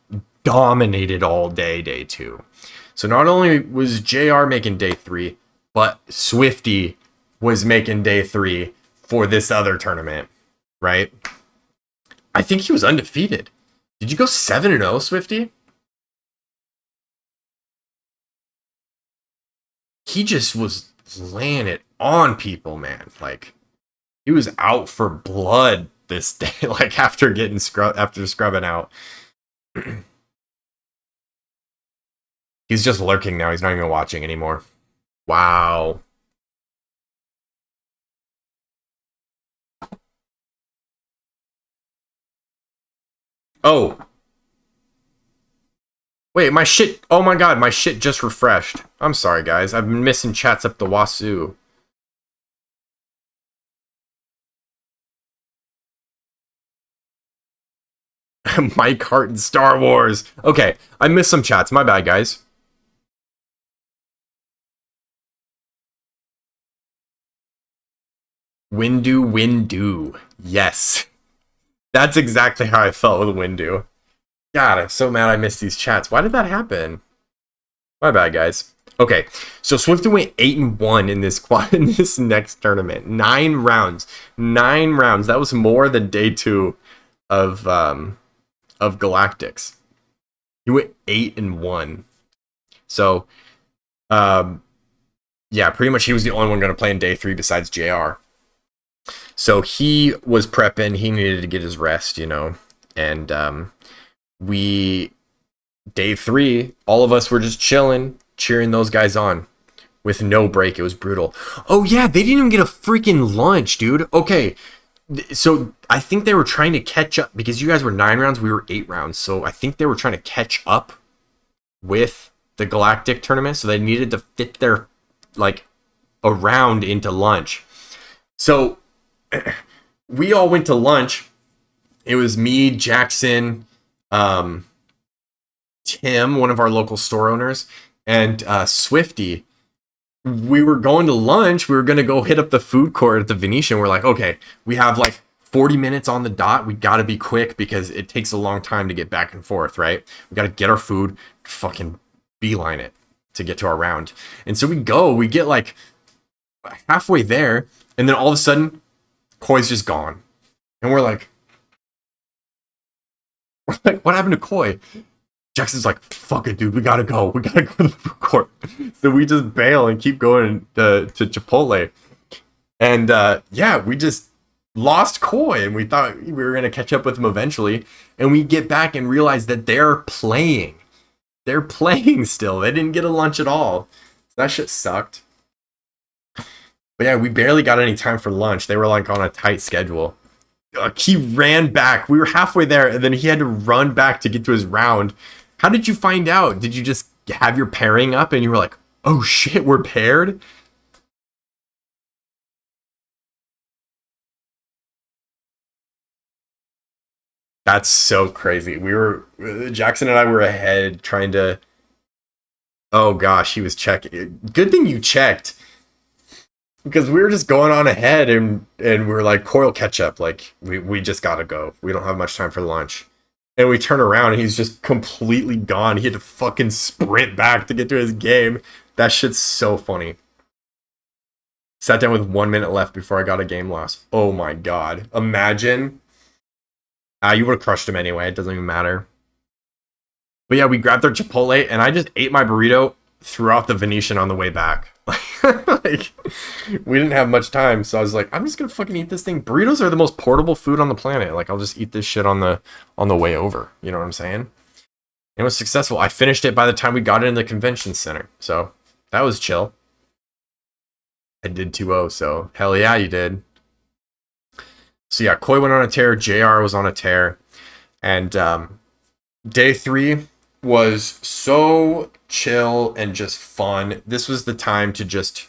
dominated all day 2. So not only was JR making day 3, but Swifty was making day 3 for this other tournament, right? I think he was undefeated. Did you go 7-0, Swifty? He just was laying it on people, man. Like, he was out for blood this day, like after scrubbing out. He's just lurking now. He's not even watching anymore. Wow. Oh. Wait, my shit. Oh my god, my shit just refreshed. I'm sorry, guys. I've been missing chats up the wazoo. Mike Hart and Star Wars. Okay, I missed some chats. My bad, guys. Windu. Yes. That's exactly how I felt with Windu. God, I'm so mad I missed these chats. Why did that happen? My bad, guys. Okay, so Swifty went 8-1 in this next tournament. 9 rounds. 9 rounds. That was more than day 2 of Galactics. He went 8-1. So, yeah, pretty much he was the only one going to play in day 3 besides JR. So he was prepping. He needed to get his rest, and day 3, all of us were just chilling, cheering those guys on with no break. It was brutal. Oh yeah, they didn't even get a freaking lunch, dude. Okay, so I think they were trying to catch up because you guys were 9 rounds, we were 8 rounds. So I think they were trying to catch up with the Galactic tournament. So they needed to fit their a round into lunch. So we all went to lunch. It was me, Jackson, Tim, one of our local store owners, and Swifty. We were going to lunch. We were going to go hit up the food court at the Venetian. We're like, okay, we have like 40 minutes on the dot. We got to be quick because it takes a long time to get back and forth, right? We got to get our food, fucking beeline it to get to our round. And so we get like halfway there, and then all of a sudden, Koi's just gone. And we're like, what happened to Koi? Jackson's like, fuck it, dude, we gotta go. We gotta go to the food court. So we just bail and keep going to Chipotle. And yeah, we just lost Koi, and we thought we were gonna catch up with him eventually. And we get back and realize that they're playing. They're playing still. They didn't get a lunch at all. So that shit sucked. But yeah, we barely got any time for lunch. They were like on a tight schedule. He ran back. We were halfway there, and then he had to run back to get to his round. How did you find out? Did you just have your pairing up and you were like, oh shit, we're paired? That's so crazy. Jackson and I were ahead trying to, oh gosh, he was checking. Good thing you checked. Because we were just going on ahead and we were like, Coil catch up. Like, we just gotta go. We don't have much time for lunch. And we turn around and he's just completely gone. He had to fucking sprint back to get to his game. That shit's so funny. Sat down with 1 minute left before I got a game loss. Oh my god. Imagine. You would have crushed him anyway. It doesn't even matter. But yeah, we grabbed our Chipotle and I just ate my burrito throughout the Venetian on the way back. Like, we didn't have much time, so I was like, I'm just gonna fucking eat this thing. Burritos are the most portable food on the planet. Like, I'll just eat this shit on the way over. You know what I'm saying? It was successful. I finished it by the time we got it in the convention center, so that was chill. I did 2-0, so hell yeah, you did. So yeah, Koi went on a tear. JR was on a tear, and day 3 was so chill and just fun. This was the time to just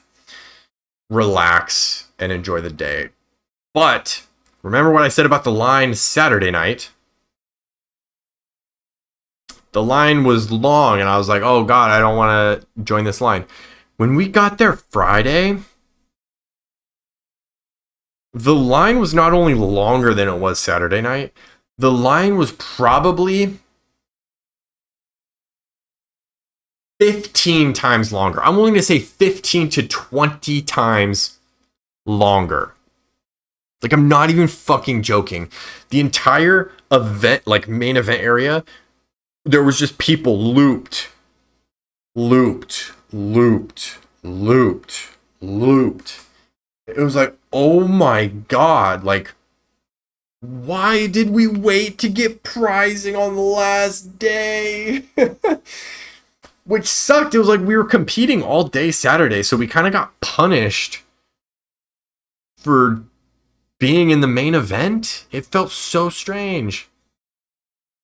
relax and enjoy the day. But remember what I said about the line Saturday night? The line was long and I was like, oh god, I don't want to join this line. When we got there Friday, the line was not only longer than it was Saturday night, the line was probably 15 times longer. I'm willing to say 15 to 20 times longer. Like, I'm not even fucking joking. The entire event, like main event area, there was just people looped. It was like, oh my god, like, why did we wait to get prizing on the last day? Which sucked. It was like we were competing all day Saturday, so we kind of got punished for being in the main event. It felt so strange.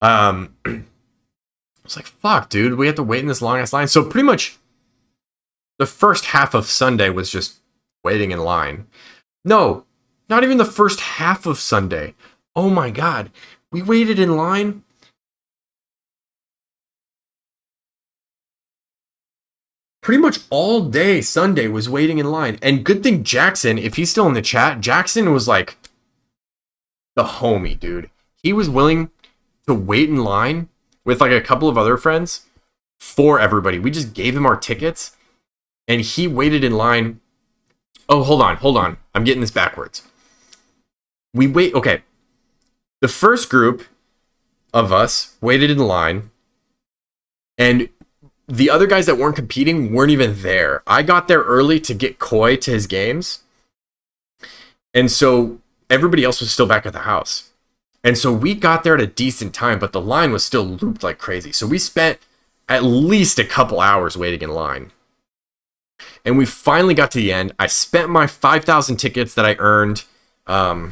I was like, fuck, dude, we have to wait in this long ass line. So pretty much the first half of Sunday was just waiting in line. No, not even the first half of Sunday. Oh my god. We waited in line. Pretty much all day Sunday was waiting in line. And good thing Jackson, if he's still in the chat, Jackson was like the homie, dude. He was willing to wait in line with like a couple of other friends for everybody. We just gave him our tickets and he waited in line. Oh, hold on. I'm getting this backwards. Okay. The first group of us waited in line and the other guys that weren't competing weren't even there. I got there early to get Koi to his games. And so everybody else was still back at the house. And so we got there at a decent time, but the line was still looped like crazy. So we spent at least a couple hours waiting in line. And we finally got to the end. I spent my 5,000 tickets that I earned. I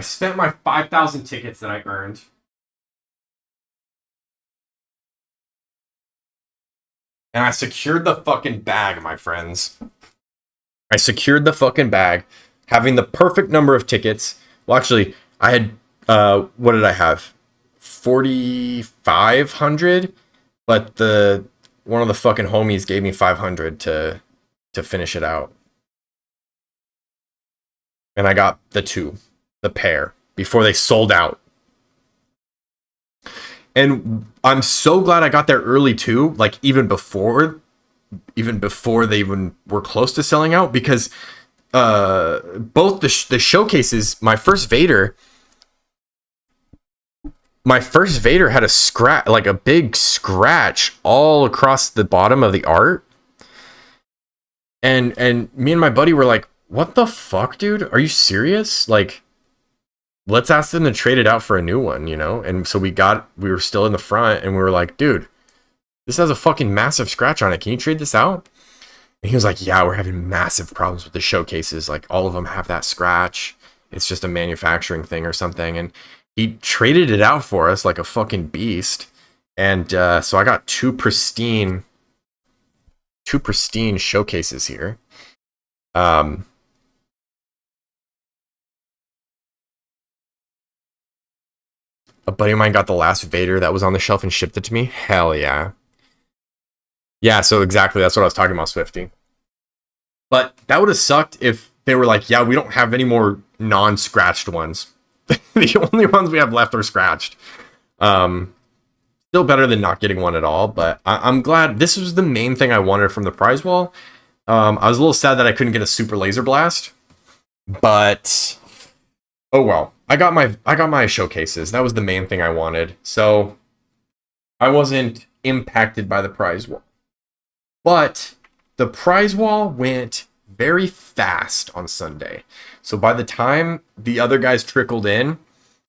spent my 5,000 tickets that I earned. And I secured the fucking bag, my friends. I secured the fucking bag, having the perfect number of tickets. Well, actually, I had, what did I have? 4,500, but the one of the fucking homies gave me 500 to finish it out. And I got the pair, before they sold out. And I'm so glad I got there early too, like even before they even were close to selling out, because both the showcases, my first Vader had a scratch, like a big scratch all across the bottom of the art. And me and my buddy were like, what the fuck, dude? Are you serious? Like, let's ask them to trade it out for a new one, you know? And so we were still in the front, and we were like, dude, this has a fucking massive scratch on it. Can you trade this out? And he was like, yeah, we're having massive problems with the showcases. Like, all of them have that scratch. It's just a manufacturing thing or something. And he traded it out for us like a fucking beast. And so I got two pristine showcases here. A buddy of mine got the last Vader that was on the shelf and shipped it to me. Hell yeah. Yeah, so exactly, that's what I was talking about, Swifty. But that would have sucked if they were like, yeah, we don't have any more non-scratched ones. The only ones we have left are scratched. Still better than not getting one at all, but I'm glad. This was the main thing I wanted from the prize wall. I was a little sad that I couldn't get a super laser blast, but oh well. I got my showcases. That was the main thing I wanted. So I wasn't impacted by the prize wall. But the prize wall went very fast on Sunday. So by the time the other guys trickled in,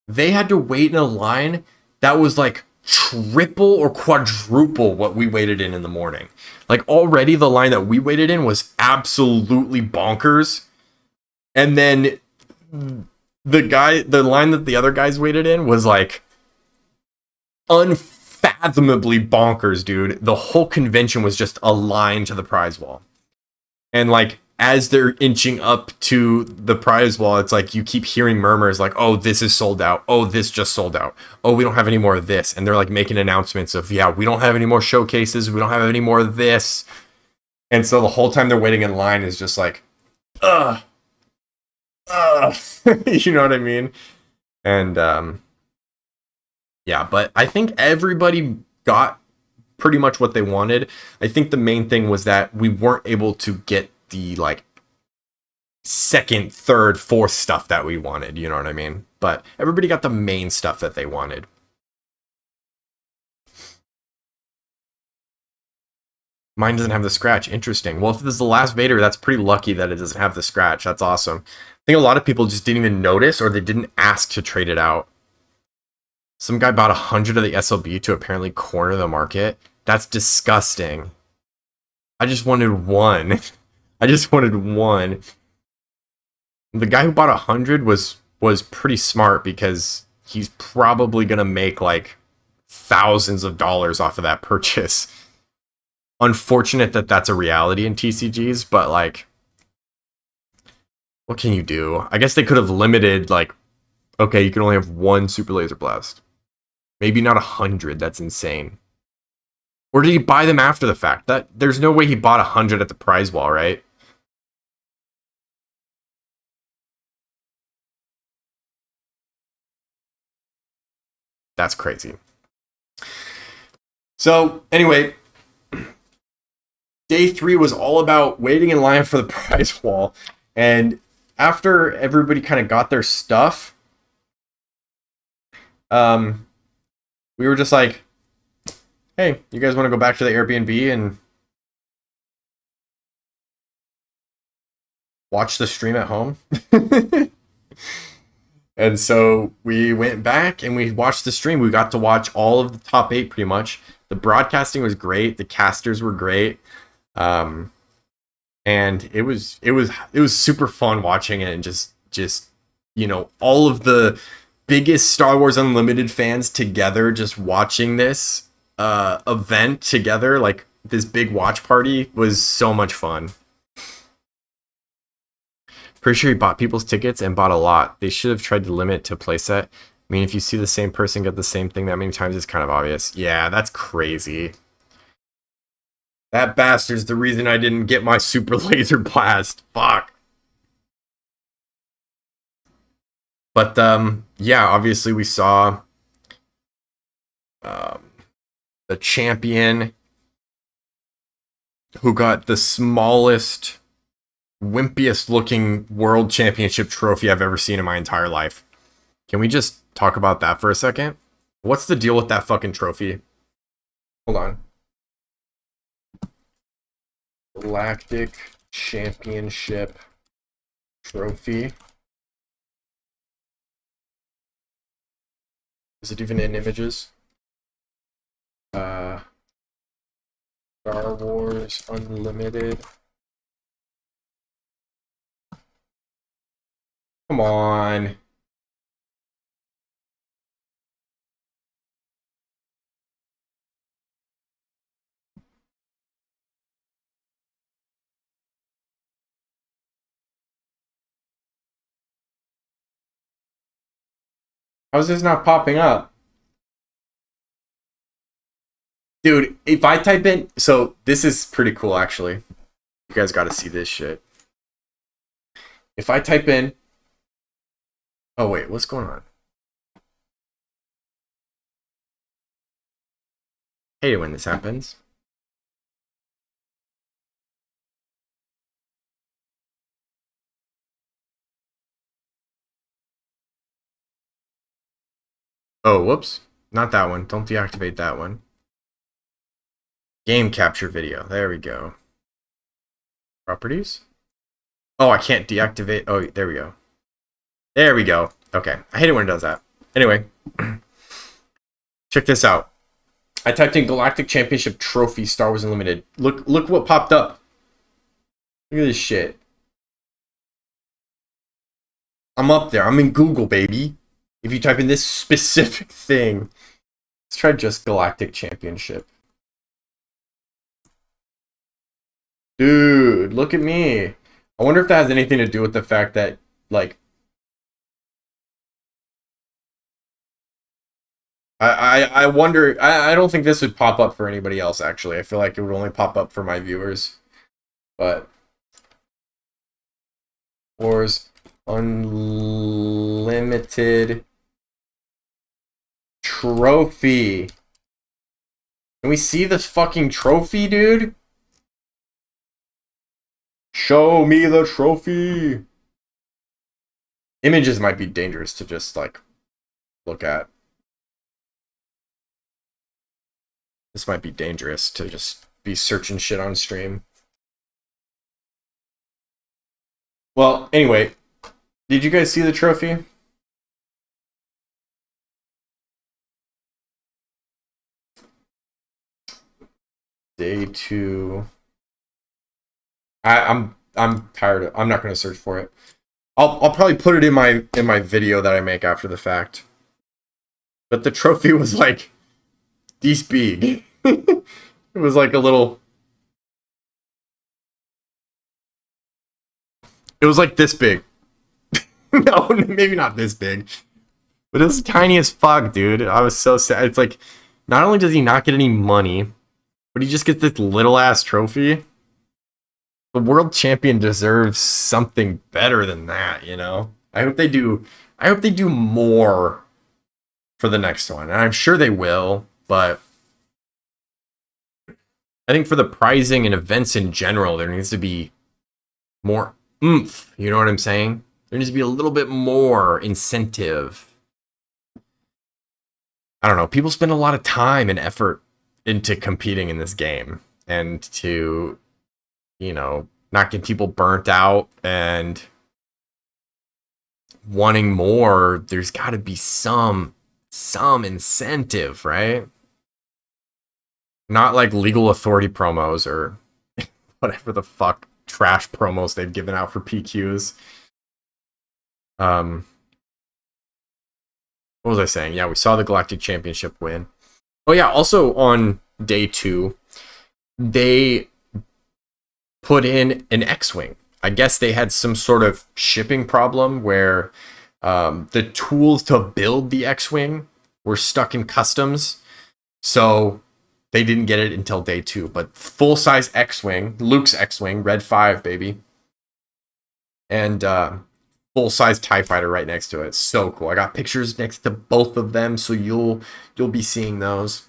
they had to wait in a line that was like triple or quadruple what we waited in the morning. Like, already the line that we waited in was absolutely bonkers. And then the line that the other guys waited in was like unfathomably bonkers, dude. The whole convention was just a line to the prize wall. And like, as they're inching up to the prize wall, it's like you keep hearing murmurs like, oh, this is sold out. Oh, this just sold out. Oh, we don't have any more of this. And they're like making announcements of, yeah, we don't have any more showcases. We don't have any more of this. And so the whole time they're waiting in line is just like, you know what I mean? And yeah, but I think everybody got pretty much what they wanted. I think the main thing was that we weren't able to get the like second, third, fourth stuff that we wanted, you know what I mean? But everybody got the main stuff that they wanted. Mine doesn't have the scratch. Interesting. Well, if this is the last Vader, that's pretty lucky that it doesn't have the scratch. That's awesome. I think a lot of people just didn't even notice, or they didn't ask to trade it out. Some guy bought 100 of the SLB to apparently corner the market. That's disgusting. I just wanted one. I just wanted one. The guy who bought 100 was pretty smart, because he's probably going to make like thousands of dollars off of that purchase. Unfortunate that that's a reality in TCGs, but like, what can you do? I guess they could have limited, like, okay, you can only have one super laser blast. Maybe not 100. That's insane. Or did he buy them after the fact? That there's no way he bought 100 at the prize wall, right? That's crazy. So anyway, day 3 was all about waiting in line for the prize wall. And after everybody kind of got their stuff, we were just like, hey, you guys want to go back to the Airbnb and watch the stream at home? And so we went back and we watched the stream. We got to watch all of the top 8 pretty much. The broadcasting was great. The casters were great. And it was super fun watching it, and just you know, all of the biggest Star Wars Unlimited fans together, just watching this event together, like this big watch party, was so much fun. Pretty sure he bought people's tickets and bought a lot. They should have tried to limit to playset. mean, if you see the same person get the same thing that many times, it's kind of obvious. Yeah, that's crazy. That bastard's the reason I didn't get my super laser blast. Fuck. But, yeah, obviously we saw the champion who got the smallest, wimpiest looking world championship trophy I've ever seen in my entire life. Can we just talk about that for a second? What's the deal with that fucking trophy? Hold on. Galactic Championship Trophy. Is it even in images? Star Wars Unlimited. Come on. How's this not popping up? Dude, if I type in... So, this is pretty cool, actually. You guys gotta see this shit. If I type in... Oh, wait, what's going on? I hate it when this happens. Oh, whoops. Not that one. Don't deactivate that one. Game capture video. There we go. Properties? Oh, I can't deactivate. Oh, there we go. There we go. Okay. I hate it when it does that. Anyway. Check this out. I typed in Galactic Championship Trophy Star Wars Unlimited. Look what popped up. Look at this shit. I'm up there. I'm in Google, baby. If you type in this specific thing. Let's try just Galactic Championship. Dude, look at me. I wonder if that has anything to do with the fact that, like, I wonder. I don't think this would pop up for anybody else, actually. I feel like it would only pop up for my viewers. But Wars Unlimited Trophy. Can we see this fucking trophy, dude? Show me the trophy. Images might be dangerous to just, like, look at. This might be dangerous to just be searching shit on stream. Well, anyway, did you guys see the trophy? Day 2. I'm tired of, I'm not gonna search for it. I'll probably put it in my video that I make after the fact. But the trophy was like this big. It was like a little. It was like this big. No, maybe not this big. But it was tiny as fuck, dude. I was so sad. It's like, not only does he not get any money, but he just gets this little ass trophy. The world champion deserves something better than that, you know? I hope they do more for the next one. And I'm sure they will, but I think for the prizing and events in general, there needs to be more oomph. You know what I'm saying? There needs to be a little bit more incentive. I don't know. People spend a lot of time and effort into competing in this game. And to, you know, not get people burnt out and wanting more, there's got to be some incentive, right? Not like legal authority promos or whatever the fuck trash promos they've given out for PQs. What was I saying? Yeah, we saw the Galactic Championship win. Oh yeah, also on day 2, they put in an X-Wing. I guess they had some sort of shipping problem where The tools to build the X-Wing were stuck in customs, so they didn't get it until day 2. But full-size X-Wing, Luke's X-Wing, Red 5, baby. And full-size TIE Fighter right next to it. So cool. I got pictures next to both of them, so you'll be seeing those.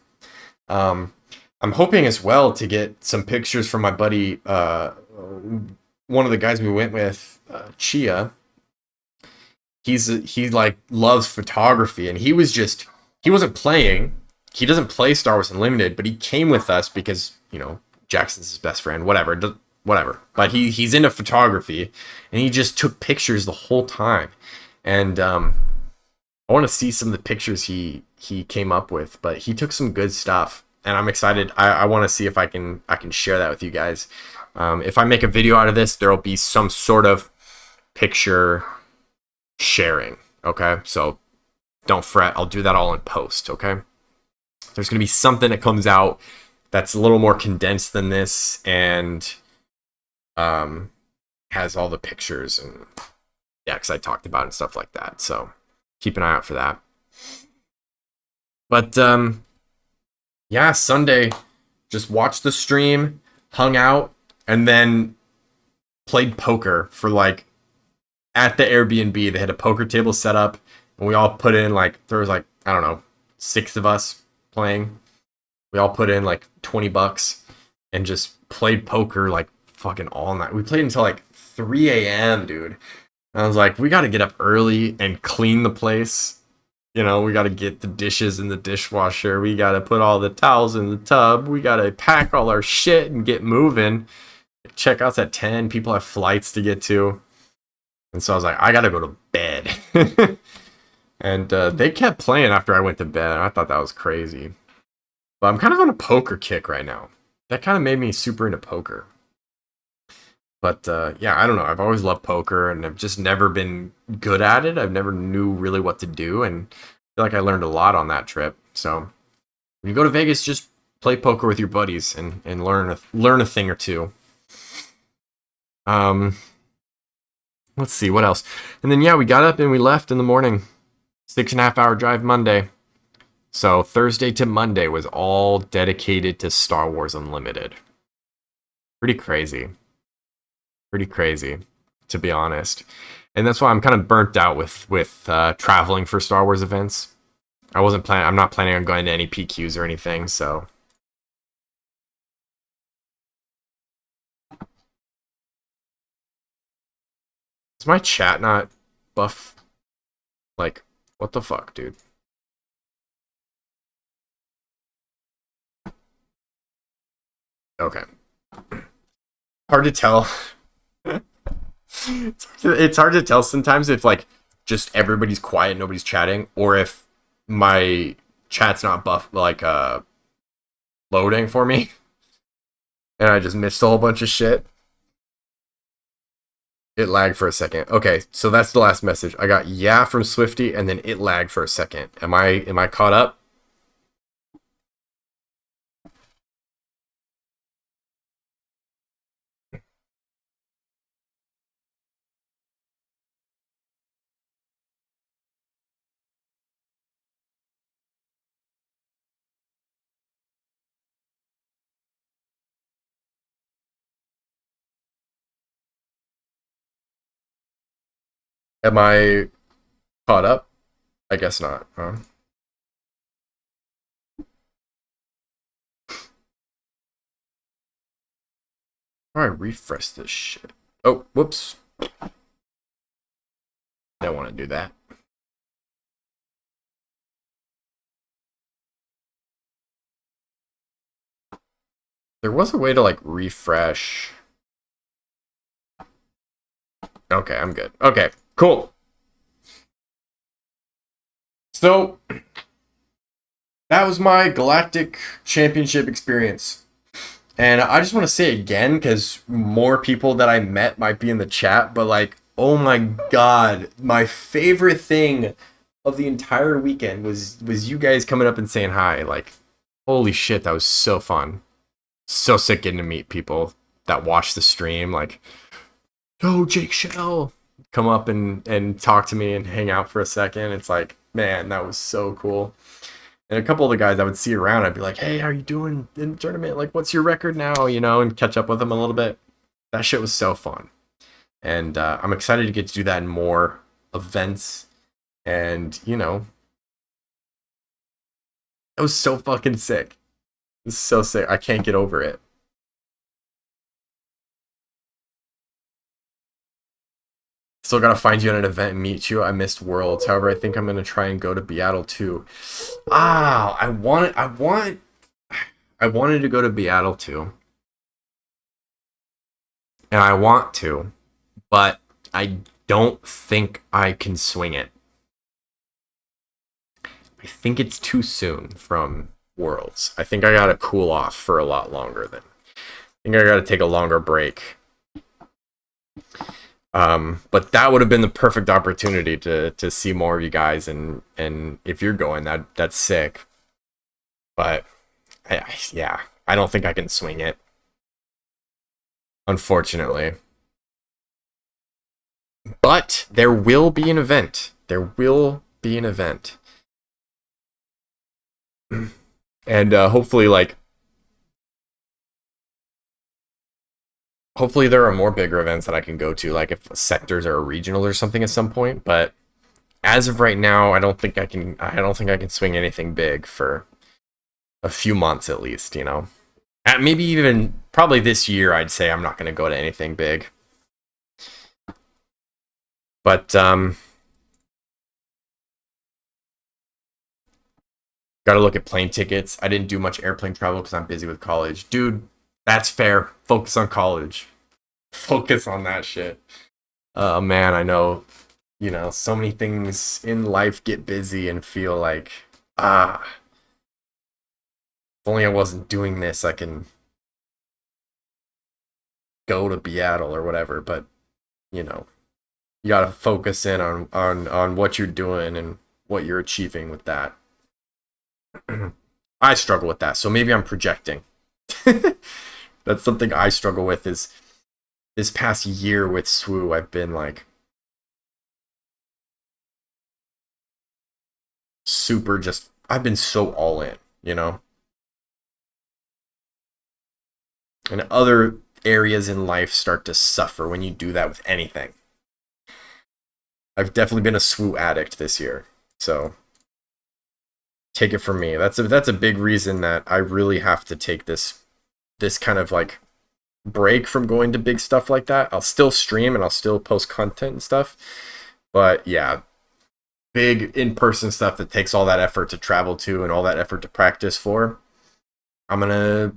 I'm hoping as well to get some pictures from my buddy, one of the guys we went with, Chia. He like loves photography, and he wasn't playing. He doesn't play Star Wars Unlimited, but he came with us because, you know, Jackson's his best friend, whatever. But he's into photography, and he just took pictures the whole time. And I want to see some of the pictures he came up with, but he took some good stuff, and I'm excited. I want to see if I can share that with you guys. If I make a video out of this, there'll be some sort of picture sharing. Okay, so don't fret. I'll do that all in post. Okay, there's gonna be something that comes out that's a little more condensed than this, and has all the pictures and yeah, because I talked about it and stuff like that. So keep an eye out for that. But yeah, Sunday, just watched the stream, hung out, and then played poker for like, at the Airbnb. They had a poker table set up, and we all put in like, there was like, I don't know, 6 of us playing. We all put in like $20 and just played poker like fucking all night. We played until like 3 a.m., dude. And I was like, we got to get up early and clean the place. You know, we got to get the dishes in the dishwasher. We got to put all the towels in the tub. We got to pack all our shit and get moving. Checkout's at 10. People have flights to get to. And so I was like, I got to go to bed. And they kept playing after I went to bed. I thought that was crazy. But I'm kind of on a poker kick right now. That kind of made me super into poker. But yeah, I don't know. I've always loved poker, and I've just never been good at it. I've never knew really what to do, and I feel like I learned a lot on that trip. So when you go to Vegas, just play poker with your buddies and learn a thing or two. Let's see what else. And then yeah, we got up and we left in the morning. 6.5 hour drive Monday. So Thursday to Monday was all dedicated to Star Wars Unlimited. Pretty crazy, to be honest. And that's why I'm kind of burnt out with traveling for Star Wars events. I'm not planning on going to any PQs or anything, so. Is my chat not buff? Like, what the fuck, dude? Okay. Hard to tell. It's hard to tell sometimes if like just everybody's quiet, nobody's chatting, or if my chat's not buff like loading for me, and I just missed a whole bunch of shit. It lagged for a second. Okay, so that's the last message. I got yeah from Swifty, and then it lagged for a second. Am I caught up? Am I caught up? I guess not. Huh? How do I refresh this shit? Oh, whoops. Don't want to do that. There was a way to like refresh. Okay, I'm good. Okay, cool. So that was my Galactic Championship experience. And I just want to say again, because more people that I met might be in the chat, but like, oh my god, my favorite thing of the entire weekend was you guys coming up and saying hi. Like, holy shit, that was so fun. So sick getting to meet people that watch the stream. Like, yo, Jake Shell, come up and talk to me and hang out for a second. It's like, man, that was so cool. And a couple of the guys I would see around, I'd be like, hey, how are you doing in the tournament? Like, what's your record now? You know, and catch up with them a little bit. That shit was so fun. And I'm excited to get to do that in more events. And, you know, it was so fucking sick. It was so sick. I can't get over it. Still gotta find you at an event and meet you. I missed Worlds. However, I think I'm gonna try and go to Seattle too. Ah, I wanted to go to Seattle too. And I want to, but I don't think I can swing it. I think it's too soon from Worlds. I think I gotta cool off for a lot longer than. I think I gotta take a longer break. But that would have been the perfect opportunity to see more of you guys, and if you're going, that's sick. But yeah, I don't think I can swing it, unfortunately. But there will be an event. There will be an event. And hopefully there are more bigger events that I can go to, like if sectors or a regional or something at some point. But as of right now, I don't think I can swing anything big for a few months at least, you know. Maybe even probably this year, I'd say I'm not going to go to anything big. But got to look at plane tickets. I didn't do much airplane travel because I'm busy with college. Dude, that's fair. Focus on college. Focus on that shit. Man, I know, you know, so many things in life get busy and feel like, if only I wasn't doing this, I can go to Seattle or whatever. But, you know, you gotta focus in on what you're doing and what you're achieving with that. I struggle with that, so maybe I'm projecting. That's something I struggle with is this past year with SWU, I've been like I've been so all in, you know? And other areas in life start to suffer when you do that with anything. I've definitely been a SWU addict this year, so take it from me. That's a big reason that I really have to take this kind of like break from going to big stuff like that. I'll still stream and I'll still post content and stuff, but yeah, big in-person stuff that takes all that effort to travel to and all that effort to practice for, I'm gonna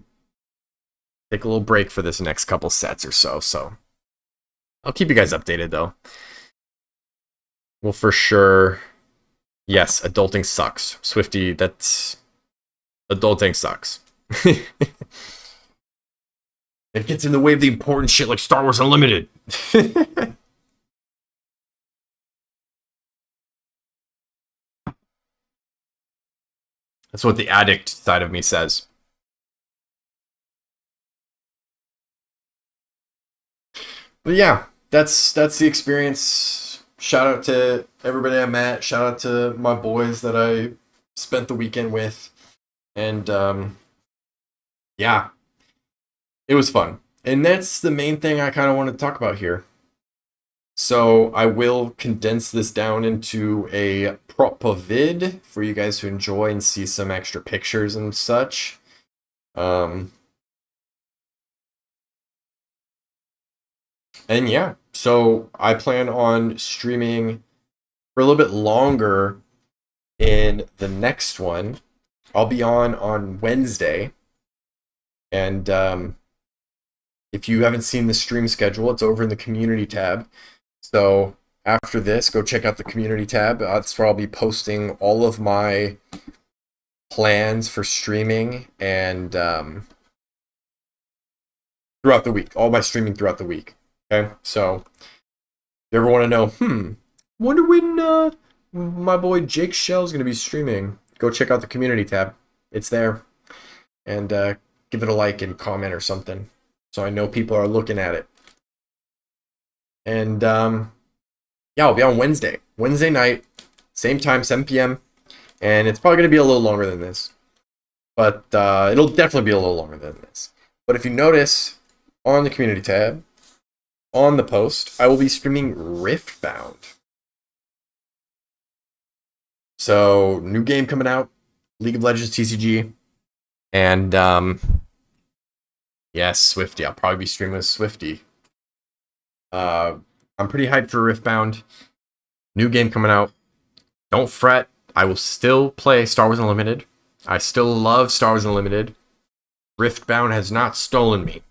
take a little break for this next couple sets or so I'll keep you guys updated though. Well, for sure, yes, adulting sucks. Swifty, adulting sucks. It gets in the way of the important shit like Star Wars Unlimited. That's what the addict side of me says. But yeah, that's the experience. Shout out to everybody I met. Shout out to my boys that I spent the weekend with. And yeah, it was fun. And that's the main thing I kind of want to talk about here. So I will condense this down into a proper vid for you guys to enjoy and see some extra pictures and such. And yeah, so I plan on streaming for a little bit longer in the next one. I'll be on Wednesday. And if you haven't seen the stream schedule, it's over in the community tab. So after this, go check out the community tab. That's where I'll be posting all of my plans for streaming and throughout the week. All my streaming throughout the week. Okay, so if you ever want to know, wonder when my boy Jake Shell's going to be streaming, go check out the community tab. It's there. And give it a like and comment or something, so I know people are looking at it. And yeah, I'll be on Wednesday night, same time, 7 p.m. And it's probably going to be a little longer than this, but it'll definitely be a little longer than this. But if you notice on the community tab, on the post, I will be streaming Riftbound. So, new game coming out, League of Legends TCG, and yes, Swifty. I'll probably be streaming with Swifty. I'm pretty hyped for Riftbound. New game coming out. Don't fret. I will still play Star Wars Unlimited. I still love Star Wars Unlimited. Riftbound has not stolen me.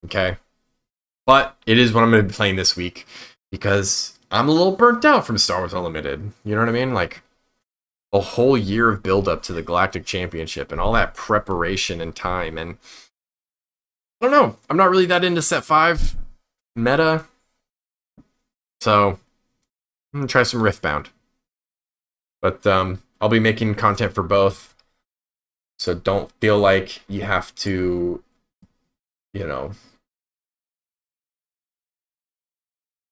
Okay? But it is what I'm going to be playing this week because I'm a little burnt out from Star Wars Unlimited. You know what I mean? Like, a whole year of build-up to the Galactic Championship and all that preparation and time. And I don't know. I'm not really that into Set 5 meta. So, I'm going to try some Riftbound. But I'll be making content for both. So don't feel like you have to, you know,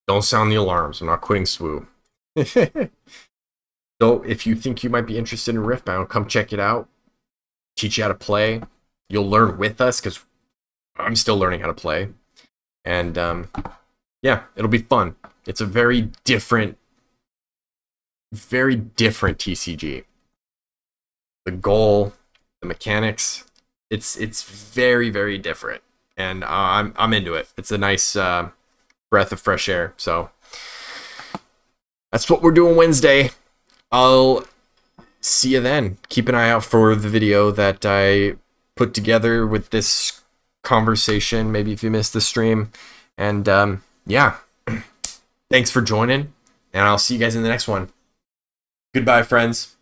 don't sound the alarms. I'm not quitting SWU. So if you think you might be interested in Riftbound, come check it out. Teach you how to play. You'll learn with us because I'm still learning how to play. And yeah, it'll be fun. It's a very different TCG. The goal, the mechanics, it's very, very different. And I'm into it. It's a nice breath of fresh air. So that's what we're doing Wednesday. I'll see you then. Keep an eye out for the video that I put together with this conversation. Maybe if you missed the stream. And yeah, thanks for joining. And I'll see you guys in the next one. Goodbye, friends.